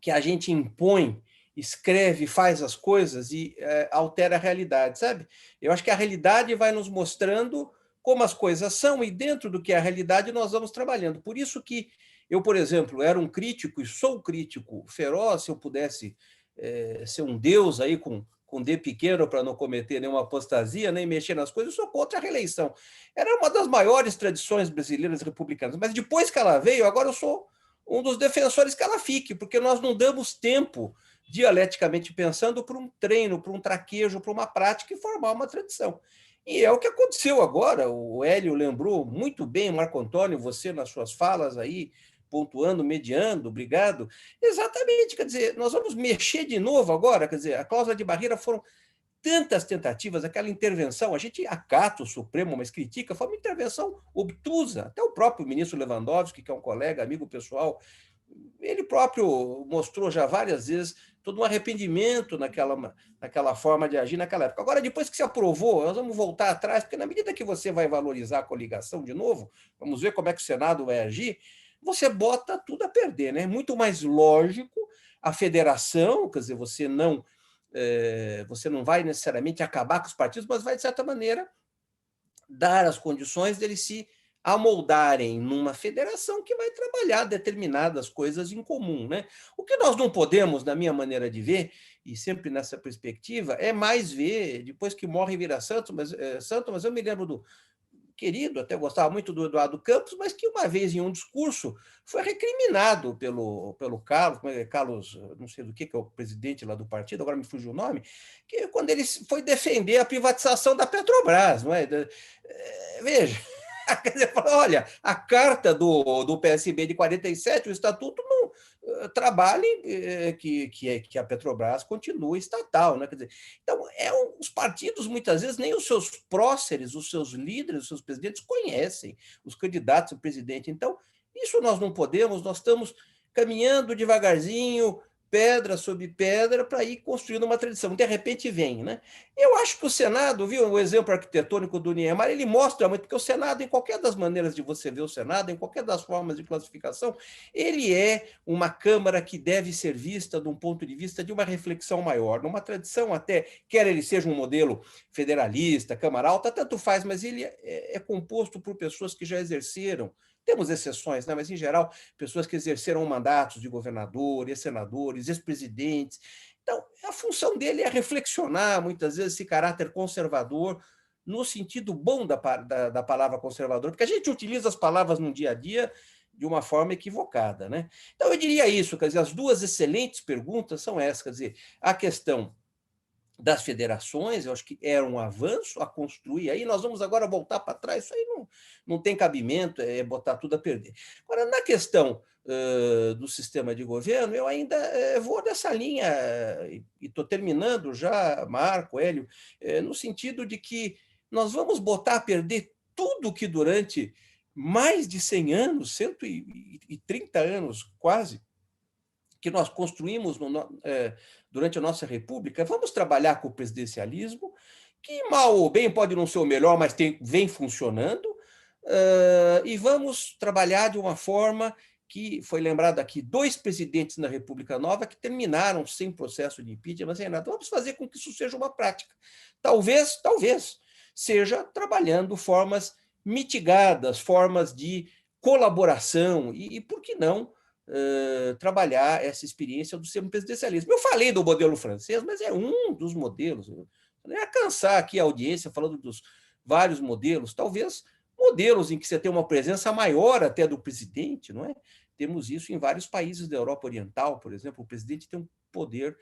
que a gente impõe, escreve, faz as coisas e altera a realidade, sabe? Eu acho que a realidade vai nos mostrando como as coisas são e dentro do que é a realidade nós vamos trabalhando. Por isso que eu, por exemplo, era um crítico e sou crítico feroz, se eu pudesse ser um deus aí com D pequeno para não cometer nenhuma apostasia, nem mexer nas coisas, eu sou contra a reeleição. Era uma das maiores tradições brasileiras republicanas, mas depois que ela veio, agora eu sou um dos defensores que ela fique, porque nós não damos tempo, dialeticamente pensando, para um treino, para um traquejo, para uma prática e formar uma tradição. E é o que aconteceu agora, o Hélio lembrou muito bem, Marco Antônio, você nas suas falas aí, pontuando, mediando, obrigado. Exatamente, quer dizer, nós vamos mexer de novo agora, quer dizer, a cláusula de barreira foram tantas tentativas, aquela intervenção, a gente acata o Supremo, mas critica, foi uma intervenção obtusa. Até o próprio ministro Lewandowski, que é um colega, amigo pessoal, ele próprio mostrou já várias vezes todo um arrependimento naquela forma de agir naquela época. Agora, depois que se aprovou, nós vamos voltar atrás, porque na medida que você vai valorizar a coligação de novo, vamos ver como é que o Senado vai agir, você bota tudo a perder, né? É muito mais lógico a federação, quer dizer, você não vai necessariamente acabar com os partidos, mas vai, de certa maneira, dar as condições deles se amoldarem numa federação que vai trabalhar determinadas coisas em comum, né? O que nós não podemos, na minha maneira de ver, e sempre nessa perspectiva, é mais ver, depois que morre e vira santo, mas eu me lembro do querido, até gostava muito do Eduardo Campos, mas que uma vez em um discurso foi recriminado pelo Carlos, não sei do que é o presidente lá do partido, agora me fugiu o nome, que quando ele foi defender a privatização da Petrobras, não é? Veja, quer dizer, olha, a carta do PSB de 47, o estatuto não trabalha que a Petrobras continue estatal, né? Quer dizer, então, os partidos, muitas vezes, nem os seus próceres, os seus líderes, os seus presidentes conhecem os candidatos a presidente. Então, isso nós não podemos, nós estamos caminhando devagarzinho sobre pedra para ir construindo uma tradição. De repente vem, né? Eu acho que o Senado, viu, o exemplo arquitetônico do Niemeyer, ele mostra muito, porque o Senado, em qualquer das maneiras de você ver o Senado, em qualquer das formas de classificação, ele é uma Câmara que deve ser vista de um ponto de vista de uma reflexão maior, numa tradição até, quer ele seja um modelo federalista, Câmara Alta, tanto faz, mas ele é composto por pessoas que já exerceram, temos exceções, né? Mas, em geral, pessoas que exerceram mandatos de governador, ex-senadores, ex-presidentes. Então, a função dele é reflexionar, muitas vezes, esse caráter conservador, no sentido bom da palavra conservador, porque a gente utiliza as palavras no dia a dia de uma forma equivocada, né? Então, eu diria isso, quer dizer, as duas excelentes perguntas são essas, quer dizer, a questão das federações, eu acho que era um avanço a construir, aí nós vamos agora voltar para trás, isso aí não tem cabimento, é botar tudo a perder. Agora, na questão do sistema de governo, eu ainda vou dessa linha, e estou terminando já, Marco, Hélio, no sentido de que nós vamos botar a perder tudo que durante mais de 100 anos, 130 anos quase, que nós construímos durante a nossa República. Vamos trabalhar com o presidencialismo, que mal ou bem pode não ser o melhor, mas vem funcionando, e vamos trabalhar de uma forma que foi lembrado aqui, 2 presidentes na República Nova que terminaram sem processo de impeachment, sem nada. Vamos fazer com que isso seja uma prática. Talvez, seja trabalhando formas mitigadas, formas de colaboração, e por que não, trabalhar essa experiência do semipresidencialismo. Eu falei do modelo francês, mas é um dos modelos. Eu não ia cansar aqui a audiência falando dos vários modelos, talvez modelos em que você tem uma presença maior até do presidente, não é? Temos isso em vários países da Europa Oriental, por exemplo, o presidente tem um poder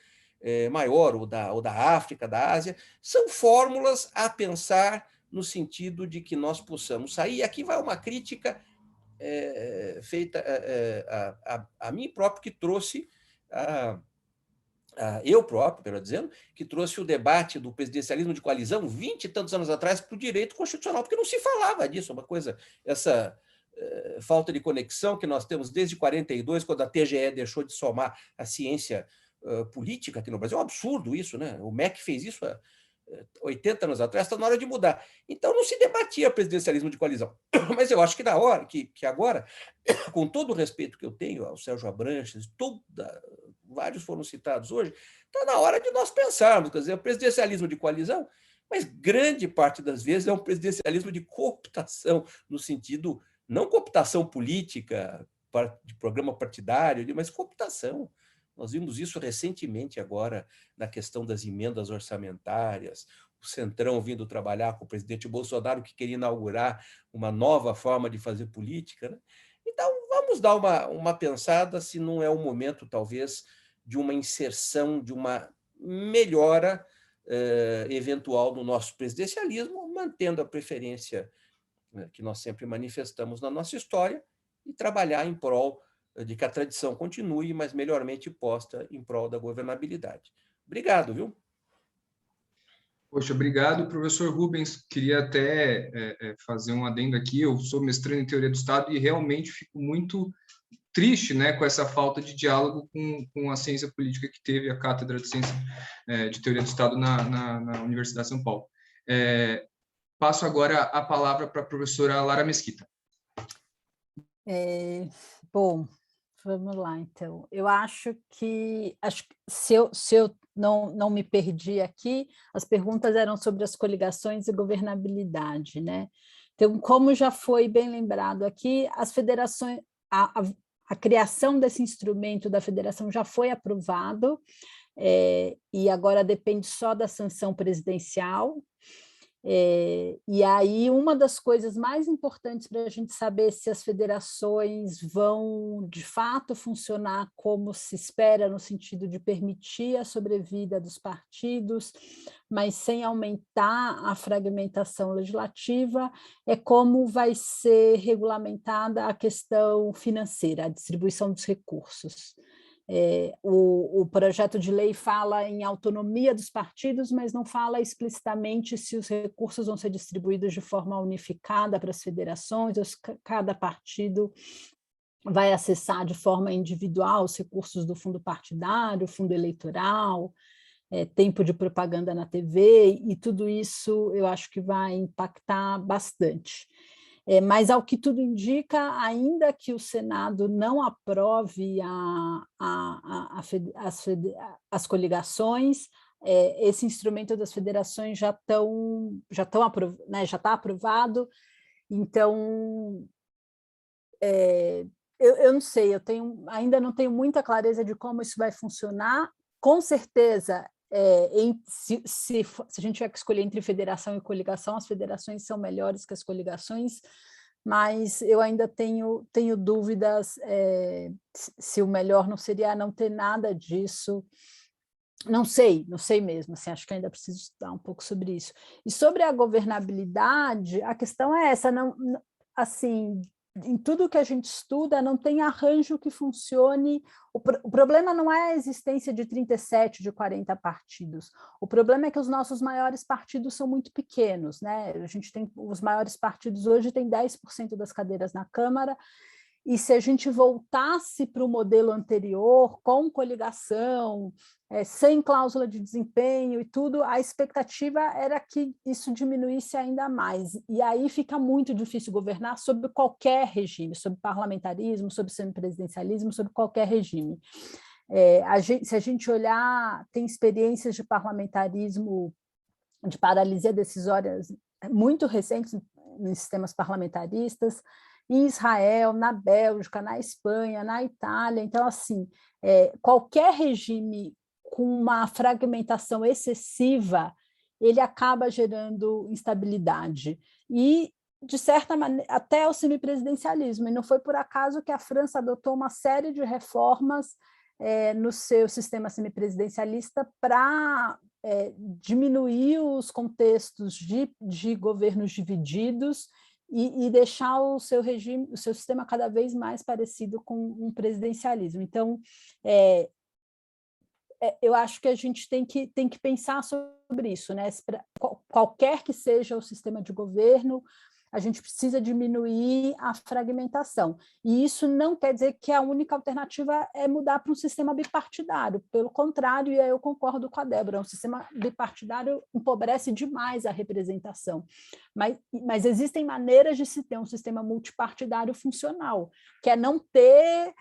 maior, ou da África, da Ásia. São fórmulas a pensar no sentido de que nós possamos sair. Aqui vai uma crítica feita a mim próprio, que trouxe, eu próprio, melhor dizendo, que trouxe o debate do presidencialismo de coalizão 20 e tantos anos atrás para o direito constitucional, porque não se falava disso, uma coisa, essa falta de conexão que nós temos desde 42, quando a TGE deixou de somar a ciência política aqui no Brasil. É um absurdo isso, né? O MEC fez isso 80 anos atrás, está na hora de mudar. Então, não se debatia presidencialismo de coalizão. Mas eu acho que na hora, que agora, com todo o respeito que eu tenho ao Sérgio Abranches, vários foram citados hoje, está na hora de nós pensarmos, quer dizer, o presidencialismo de coalizão, mas grande parte das vezes é um presidencialismo de cooptação, no sentido, não cooptação política, de programa partidário, mas cooptação. Nós vimos isso recentemente agora na questão das emendas orçamentárias, o Centrão vindo trabalhar com o presidente Bolsonaro, que queria inaugurar uma nova forma de fazer política, né? Então, vamos dar uma pensada se não é o momento, talvez, de uma inserção, de uma melhora eventual no nosso presidencialismo, mantendo a preferência que nós sempre manifestamos na nossa história, e trabalhar em prol de que a tradição continue, mas melhormente posta em prol da governabilidade. Obrigado, viu? Poxa, obrigado, professor Rubens. Queria até fazer um adendo aqui. Eu sou mestrando em Teoria do Estado e realmente fico muito triste, né, com essa falta de diálogo com a ciência política que teve a Cátedra de Ciência de Teoria do Estado na Universidade de São Paulo. Passo agora a palavra para a professora Lara Mesquita. Bom, vamos lá, então. Eu acho que se eu não me perdi aqui, as perguntas eram sobre as coligações e governabilidade, né? Então, como já foi bem lembrado aqui, as federações, a criação desse instrumento da federação já foi aprovado, e agora depende só da sanção presidencial. E aí, uma das coisas mais importantes para a gente saber se as federações vão, de fato, funcionar como se espera, no sentido de permitir a sobrevida dos partidos, mas sem aumentar a fragmentação legislativa, é como vai ser regulamentada a questão financeira, a distribuição dos recursos. O projeto de lei fala em autonomia dos partidos, mas não fala explicitamente se os recursos vão ser distribuídos de forma unificada para as federações, ou se cada partido vai acessar de forma individual os recursos do fundo partidário, fundo eleitoral, tempo de propaganda na TV, e tudo isso eu acho que vai impactar bastante. Mas, ao que tudo indica, ainda que o Senado não aprove as coligações, esse instrumento das federações já está aprovado. Então, eu não sei, ainda não tenho muita clareza de como isso vai funcionar. Com certeza, se a gente tiver que escolher entre federação e coligação, as federações são melhores que as coligações, mas eu ainda tenho dúvidas se o melhor não seria não ter nada disso. Não sei mesmo, assim, acho que ainda preciso estudar um pouco sobre isso. E sobre a governabilidade, a questão é essa, assim, em tudo que a gente estuda, não tem arranjo que funcione. O problema não é a existência de 37, de 40 partidos. O problema é que os nossos maiores partidos são muito pequenos, né? A gente tem, os maiores partidos hoje têm 10% das cadeiras na Câmara, e se a gente voltasse para o modelo anterior, com coligação, sem cláusula de desempenho e tudo, a expectativa era que isso diminuísse ainda mais. E aí fica muito difícil governar sob qualquer regime, sob parlamentarismo, sob semipresidencialismo, sob qualquer regime. Se a gente olhar, tem experiências de parlamentarismo, de paralisia decisória muito recentes nos sistemas parlamentaristas, em Israel, na Bélgica, na Espanha, na Itália. Então, assim, qualquer regime com uma fragmentação excessiva, ele acaba gerando instabilidade. E, de certa maneira, até o semipresidencialismo. E não foi por acaso que a França adotou uma série de reformas no seu sistema semipresidencialista para diminuir os contextos de governos divididos e deixar o seu regime, o seu sistema cada vez mais parecido com um presidencialismo. Então, eu acho que a gente tem que pensar sobre isso, né? Qualquer que seja o sistema de governo, a gente precisa diminuir a fragmentação. E isso não quer dizer que a única alternativa é mudar para um sistema bipartidário. Pelo contrário, e aí eu concordo com a Débora, um sistema bipartidário empobrece demais a representação. Mas existem maneiras de se ter um sistema multipartidário funcional, que é não ter...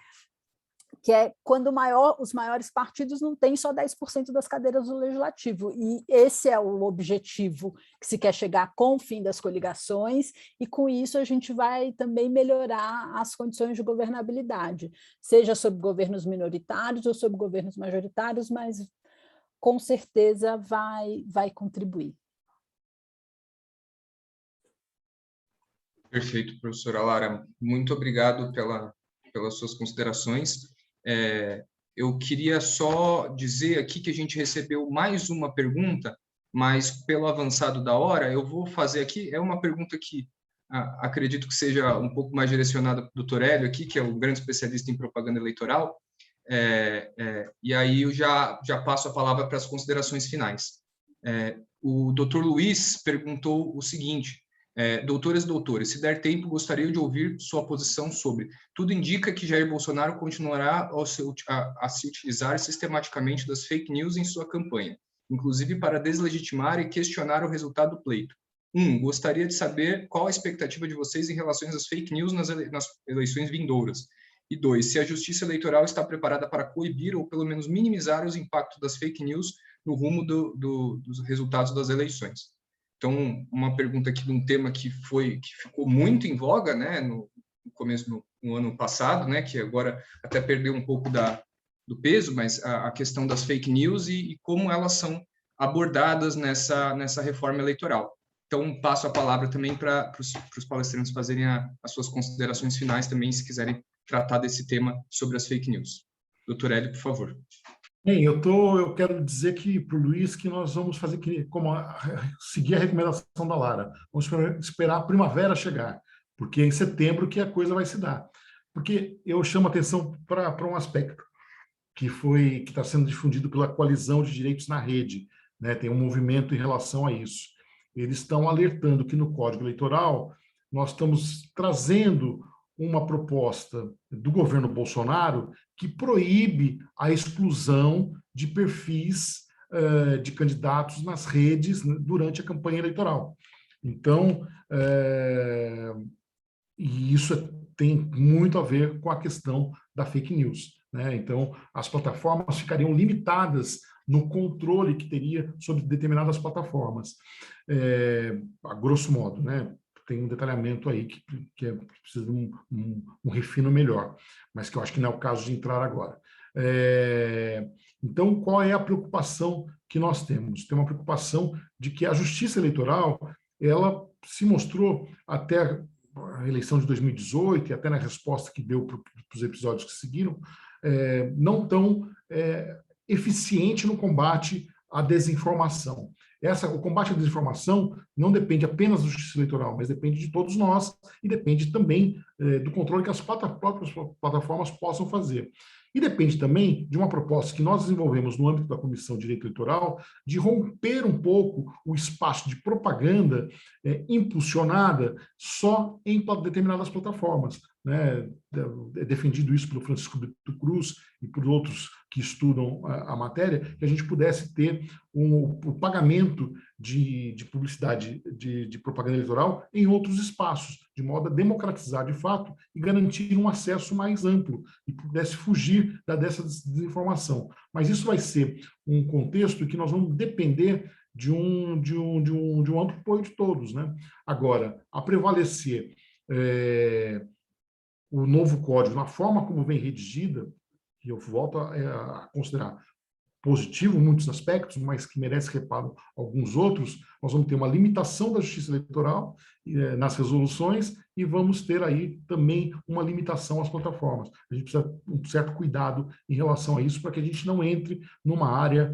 que é quando os maiores partidos não têm só 10% das cadeiras do legislativo. E esse é o objetivo que se quer chegar com o fim das coligações, e com isso a gente vai também melhorar as condições de governabilidade, seja sob governos minoritários ou sob governos majoritários, mas com certeza vai contribuir. Perfeito, professora Lara. Muito obrigado pelas suas considerações. Eu queria só dizer aqui que a gente recebeu mais uma pergunta, mas pelo avançado da hora, eu vou fazer aqui, é uma pergunta que acredito que seja um pouco mais direcionada para o doutor Hélio aqui, que é o grande especialista em propaganda eleitoral, e aí eu já passo a palavra para as considerações finais. O doutor Luiz perguntou o seguinte: doutoras e doutores, se der tempo, gostaria de ouvir sua posição sobre. Tudo indica que Jair Bolsonaro continuará a se utilizar sistematicamente das fake news em sua campanha, inclusive para deslegitimar e questionar o resultado do pleito. Gostaria de saber qual a expectativa de vocês em relação às fake news nas eleições vindouras. E 2, se a Justiça Eleitoral está preparada para coibir ou pelo menos minimizar os impactos das fake news no rumo dos resultados das eleições. Então, uma pergunta aqui de um tema que ficou muito em voga, né, no começo no ano passado, né, que agora até perdeu um pouco do peso, mas a questão das fake news e como elas são abordadas nessa reforma eleitoral. Então, passo a palavra também para os palestrantes fazerem as suas considerações finais também, se quiserem tratar desse tema sobre as fake news. Doutor Hélio, por favor. Bem, eu quero dizer que para o Luiz que nós vamos fazer seguir a recomendação da Lara. Vamos esperar a primavera chegar, porque é em setembro que a coisa vai se dar. Porque eu chamo a atenção para um aspecto que está sendo difundido pela Coalizão de Direitos na Rede, né? Tem um movimento em relação a isso. Eles estão alertando que no Código Eleitoral nós estamos trazendo uma proposta do governo Bolsonaro que proíbe a exclusão de perfis de candidatos nas redes, né, durante a campanha eleitoral. Então, e isso tem muito a ver com a questão da fake news, né? Então, as plataformas ficariam limitadas no controle que teria sobre determinadas plataformas, a grosso modo, né? Tem um detalhamento aí que precisa de um refino melhor, mas que eu acho que não é o caso de entrar agora. Então, qual é a preocupação que nós temos? Tem uma preocupação de que a justiça eleitoral, ela se mostrou até a eleição de 2018 e até na resposta que deu para os episódios que seguiram, não tão eficiente no combate à desinformação. O combate à desinformação não depende apenas da justiça eleitoral, mas depende de todos nós e depende também do controle que as próprias plataformas possam fazer. E depende também de uma proposta que nós desenvolvemos no âmbito da Comissão de Direito Eleitoral de romper um pouco o espaço de propaganda impulsionada só em determinadas plataformas, né? É defendido isso pelo Francisco Brito Cruz e por outros que estudam a matéria, que a gente pudesse ter o pagamento de publicidade de propaganda eleitoral em outros espaços, de modo a democratizar de fato e garantir um acesso mais amplo e pudesse fugir dessa desinformação. Mas isso vai ser um contexto em que nós vamos depender de um amplo apoio de todos, né? Agora, a prevalecer o novo código, na forma como vem redigida, que eu volto a considerar positivo em muitos aspectos, mas que merece reparo alguns outros, nós vamos ter uma limitação da justiça eleitoral nas resoluções e vamos ter aí também uma limitação às plataformas. A gente precisa de um certo cuidado em relação a isso para que a gente não entre numa área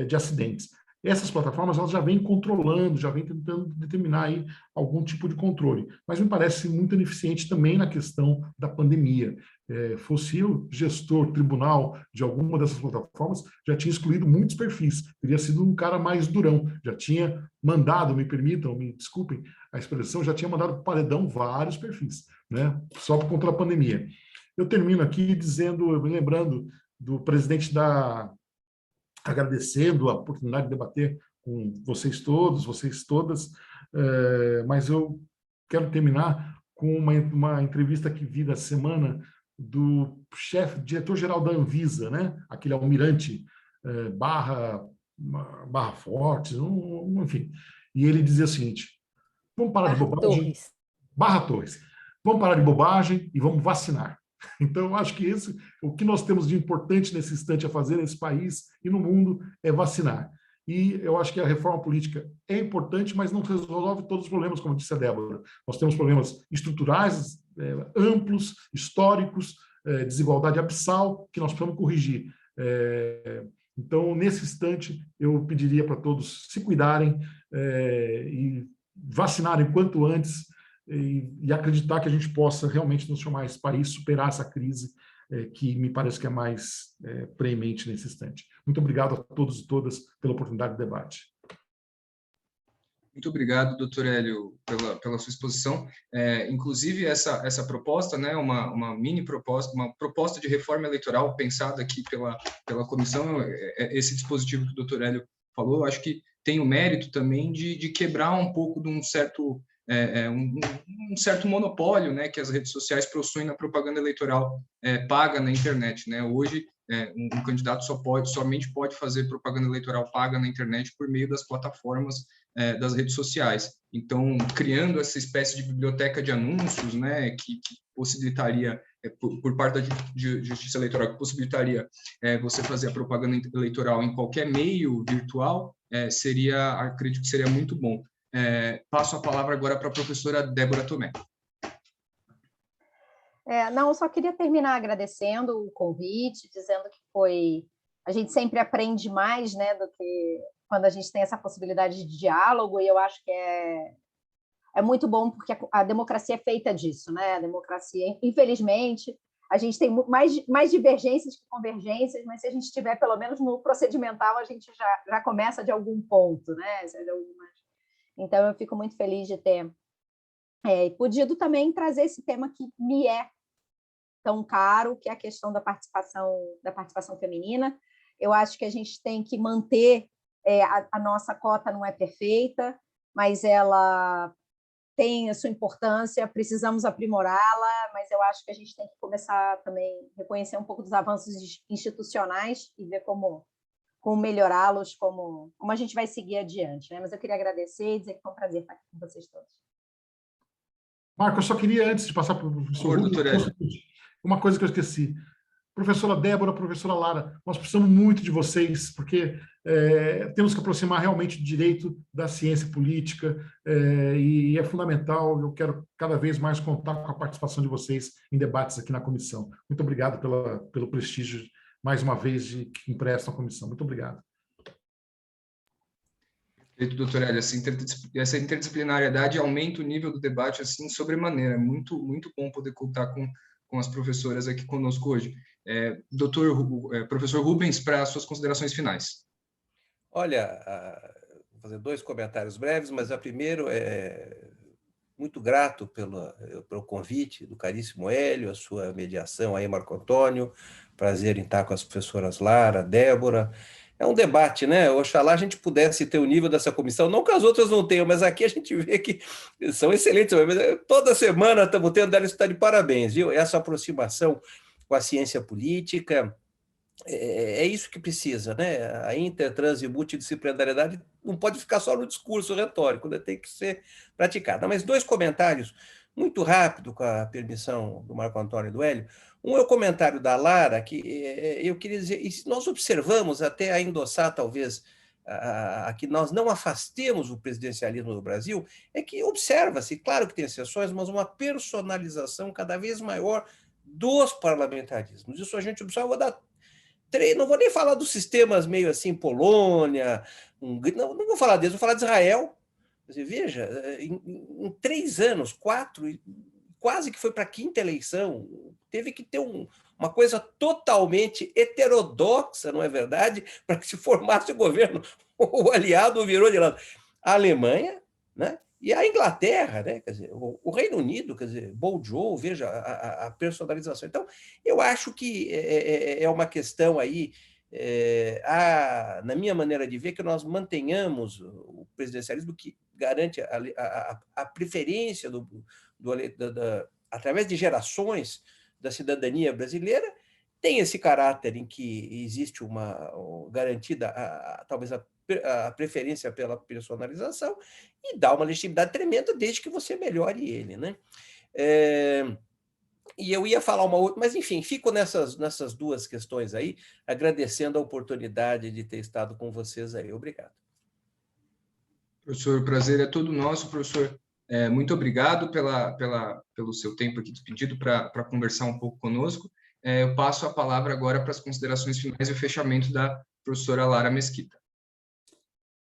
de acidentes. Essas plataformas elas já vêm controlando, já vêm tentando determinar aí algum tipo de controle, mas me parece muito ineficiente também na questão da pandemia. Fosse eu, gestor, tribunal de alguma dessas plataformas, já tinha excluído muitos perfis, teria sido um cara mais durão, já tinha mandado, me permitam, me desculpem a expressão, já tinha mandado para o paredão vários perfis, né? Só por conta da pandemia. Eu termino aqui lembrando do presidente agradecendo a oportunidade de debater com vocês todos, vocês todas, mas eu quero terminar com uma entrevista que vi da semana do diretor-geral da Anvisa, né? Aquele almirante Barra Fortes, enfim. E ele dizia o seguinte, vamos parar de bobagem. Barra Torres. Vamos parar de bobagem e vamos vacinar. Então, eu acho que o que nós temos de importante nesse instante a fazer nesse país e no mundo é vacinar. E eu acho que a reforma política é importante, mas não resolve todos os problemas, como disse a Débora. Nós temos problemas estruturais, amplos, históricos, desigualdade abissal, que nós precisamos corrigir. Então, nesse instante, eu pediria para todos se cuidarem e vacinarem quanto antes, e acreditar que a gente possa realmente transformar esse país, superar essa crise que me parece que é mais preemente nesse instante. Muito obrigado a todos e todas pela oportunidade de debate. Muito obrigado, doutor Hélio, pela sua exposição. Inclusive, essa proposta, né, uma mini proposta, uma proposta de reforma eleitoral pensada aqui pela comissão, esse dispositivo que o doutor Hélio falou, acho que tem o mérito também de quebrar um pouco de um certo monopólio, né, que as redes sociais possuem na propaganda eleitoral paga na internet, né? Hoje, um candidato somente pode fazer propaganda eleitoral paga na internet por meio das plataformas das redes sociais. Então, criando essa espécie de biblioteca de anúncios, né, que possibilitaria, por parte da Justiça Eleitoral, que possibilitaria você fazer a propaganda eleitoral em qualquer meio virtual, acredito que seria muito bom. Passo a palavra agora para a professora Débora Tomé. Não, eu só queria terminar agradecendo o convite, dizendo que a gente sempre aprende mais, né, do que quando a gente tem essa possibilidade de diálogo, e eu acho que é muito bom, porque a democracia é feita disso, né? A democracia, infelizmente, a gente tem mais divergências que convergências, mas se a gente estiver, pelo menos, no procedimental, a gente já começa de algum ponto, né? Então, eu fico muito feliz de ter E podido também trazer esse tema que me é tão caro, que é a questão da participação feminina. Eu acho que a gente tem que manter, a nossa cota não é perfeita, mas ela tem a sua importância, precisamos aprimorá-la, mas eu acho que a gente tem que começar também a reconhecer um pouco dos avanços institucionais e ver como melhorá-los, como a gente vai seguir adiante, né? Mas eu queria agradecer e dizer que foi um prazer estar aqui com vocês todos. Marco, eu só queria, antes de passar para o professor Rubens, uma coisa que eu esqueci. Professora Débora, professora Lara, nós precisamos muito de vocês, porque temos que aproximar realmente o direito da ciência política, e é fundamental. Eu quero cada vez mais contar com a participação de vocês em debates aqui na comissão. Muito obrigado pelo prestígio, mais uma vez, que emprestam à comissão. Muito obrigado. Perfeito, doutor Hélio. Essa interdisciplinariedade aumenta o nível do debate assim sobremaneira. É muito, muito bom poder contar com as professoras aqui conosco hoje. Professor Rubens, para as suas considerações finais. Olha, vou fazer 2 comentários breves, mas a primeiro é muito grato pelo convite do caríssimo Hélio, a sua mediação aí, Marco Antônio. Prazer em estar com as professoras Lara, Débora. É um debate, né? Oxalá a gente pudesse ter o nível dessa comissão, não que as outras não tenham, mas aqui a gente vê que são excelentes. Toda semana estamos tendo, ela está de parabéns, viu? Essa aproximação com a ciência política, é isso que precisa, né? A intertrans e multidisciplinariedade não pode ficar só no discurso retórico, né? Tem que ser praticada. Mas 2 comentários muito rápido, com a permissão do Marco Antônio e do Hélio. Um é o comentário da Lara, que eu queria dizer, e nós observamos, até a endossar talvez, a que nós não afastemos o presidencialismo no Brasil, é que observa-se, claro que tem exceções, mas uma personalização cada vez maior dos parlamentarismos. Isso a gente observa. Vou dar 3, não vou nem falar dos sistemas meio assim, Polônia, não vou falar deles, vou falar de Israel. Você veja, em 3 anos, 4, quase que foi para a 5ª eleição, teve que ter uma coisa totalmente heterodoxa, não é verdade, para que se formasse o governo. O aliado virou de lado. A Alemanha, né? E a Inglaterra, né? Quer dizer, o Reino Unido, quer dizer, Bojo, veja a personalização. Então, eu acho que é uma questão aí, na minha maneira de ver, que nós mantenhamos o presidencialismo, que garante a preferência através de gerações da cidadania brasileira, tem esse caráter em que existe uma garantida, talvez a preferência pela personalização, e dá uma legitimidade tremenda desde que você melhore ele, né? E eu ia falar uma outra, mas enfim, fico nessas 2 questões aí, agradecendo a oportunidade de ter estado com vocês aí. Obrigado. Professor, o prazer é todo nosso, professor. Muito obrigado pelo seu tempo aqui despedido para conversar um pouco conosco. Eu passo a palavra agora para as considerações finais e o fechamento da professora Lara Mesquita.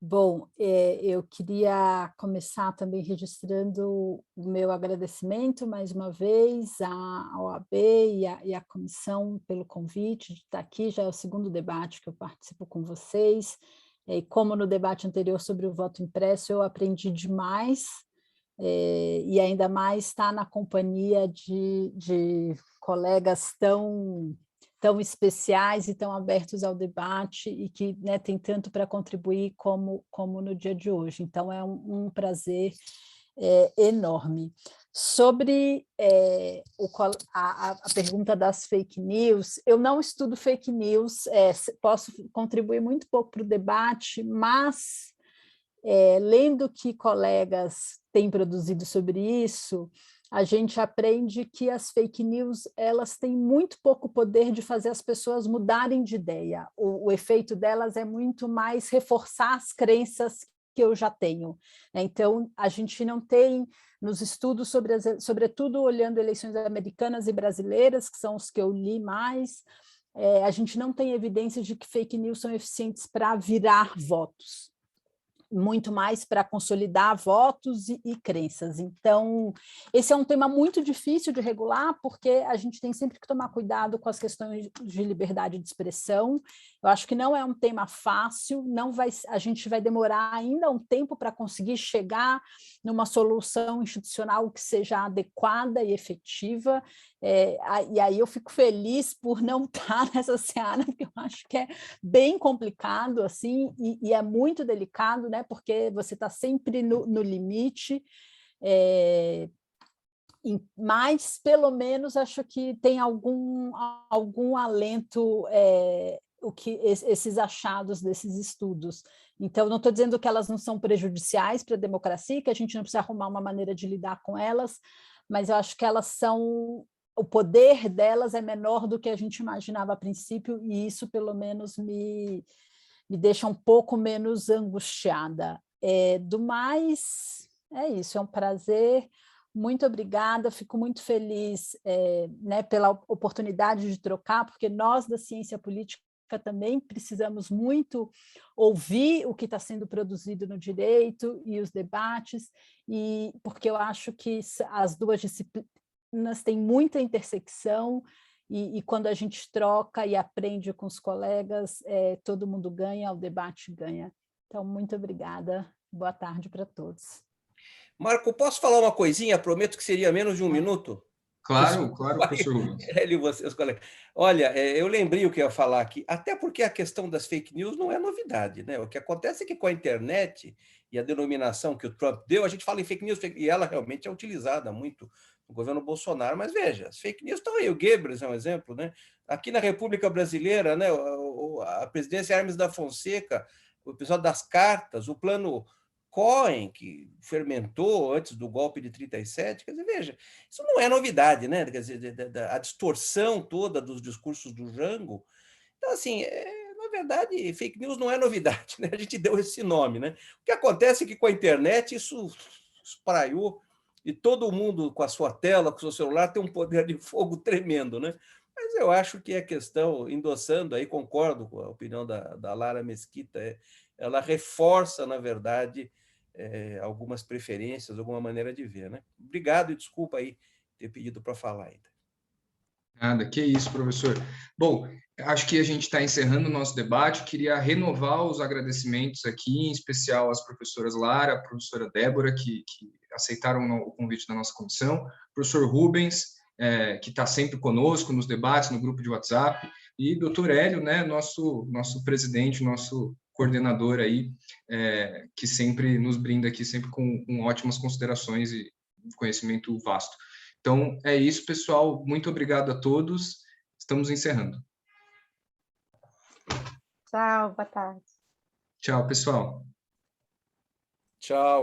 Bom, eu queria começar também registrando o meu agradecimento, mais uma vez, à OAB e à comissão pelo convite de estar aqui. Já é o 2º debate que eu participo com vocês. E como no debate anterior sobre o voto impresso, eu aprendi demais, e ainda mais estar na companhia de colegas tão especiais e tão abertos ao debate e que, né, tem tanto para contribuir como no dia de hoje. Então, é um prazer enorme. Sobre a pergunta das fake news, eu não estudo fake news, posso contribuir muito pouco para o debate, mas lendo o que colegas têm produzido sobre isso, a gente aprende que as fake news, elas têm muito pouco poder de fazer as pessoas mudarem de ideia. O efeito delas é muito mais reforçar as crenças que eu já tenho. Então, a gente não tem, nos estudos, sobretudo olhando eleições americanas e brasileiras, que são os que eu li mais, a gente não tem evidência de que fake news são eficientes para virar votos, muito mais para consolidar votos e crenças. Então, esse é um tema muito difícil de regular, porque a gente tem sempre que tomar cuidado com as questões de liberdade de expressão Eu acho que não é um tema fácil, a gente vai demorar ainda um tempo para conseguir chegar numa solução institucional que seja adequada e efetiva, e aí eu fico feliz por não estar nessa seara, porque eu acho que é bem complicado, assim, e é muito delicado, né, porque você está sempre no limite, mas, pelo menos, acho que tem algum alento esses achados desses estudos. Então, não estou dizendo que elas não são prejudiciais para a democracia, que a gente não precisa arrumar uma maneira de lidar com elas, mas eu acho que elas são... O poder delas é menor do que a gente imaginava a princípio, e isso, pelo menos, me deixa um pouco menos angustiada. Do mais, é isso, é um prazer. Muito obrigada, fico muito feliz né, pela oportunidade de trocar, porque nós da ciência política também precisamos muito ouvir o que está sendo produzido no direito e os debates, e porque eu acho que as duas disciplinas têm muita intersecção, e quando a gente troca e aprende com os colegas, todo mundo ganha, o debate ganha. Então, muito obrigada, boa tarde para todos. Marco, posso falar uma coisinha? Prometo que seria menos de um minuto. Claro, professor Rubens. Ele e vocês, colegas. Olha, eu lembrei o que eu ia falar aqui, até porque a questão das fake news não é novidade, né? O que acontece é que com a internet e a denominação que o Trump deu, a gente fala em fake news, e ela realmente é utilizada muito no governo Bolsonaro, mas veja, as fake news estão aí, o Goebbels é um exemplo, né? Aqui na República Brasileira, né, a presidência Hermes da Fonseca, o episódio das cartas, o plano Cohen, que fermentou antes do golpe de 37, quer dizer, veja, isso não é novidade, né? Quer dizer, a distorção toda dos discursos do Jango. Então, assim, na verdade, fake news não é novidade, né? A gente deu esse nome, né? O que acontece é que com a internet isso espraiou e todo mundo com a sua tela, com o seu celular, tem um poder de fogo tremendo, né? Mas eu acho que a questão, endossando aí, concordo com a opinião da Lara Mesquita, ela reforça, na verdade, algumas preferências, alguma maneira de ver, né? Obrigado e desculpa aí ter pedido para falar ainda. Nada, que isso, professor. Bom, acho que a gente está encerrando o nosso debate. Queria renovar os agradecimentos aqui, em especial às professoras Lara, a professora Débora, que aceitaram o convite da nossa comissão, professor Rubens, que está sempre conosco nos debates, no grupo de WhatsApp, e doutor Hélio, né, nosso presidente, nosso coordenador aí, que sempre nos brinda aqui, sempre com ótimas considerações e conhecimento vasto. Então, é isso, pessoal. Muito obrigado a todos. Estamos encerrando. Tchau, boa tarde. Tchau, pessoal. Tchau.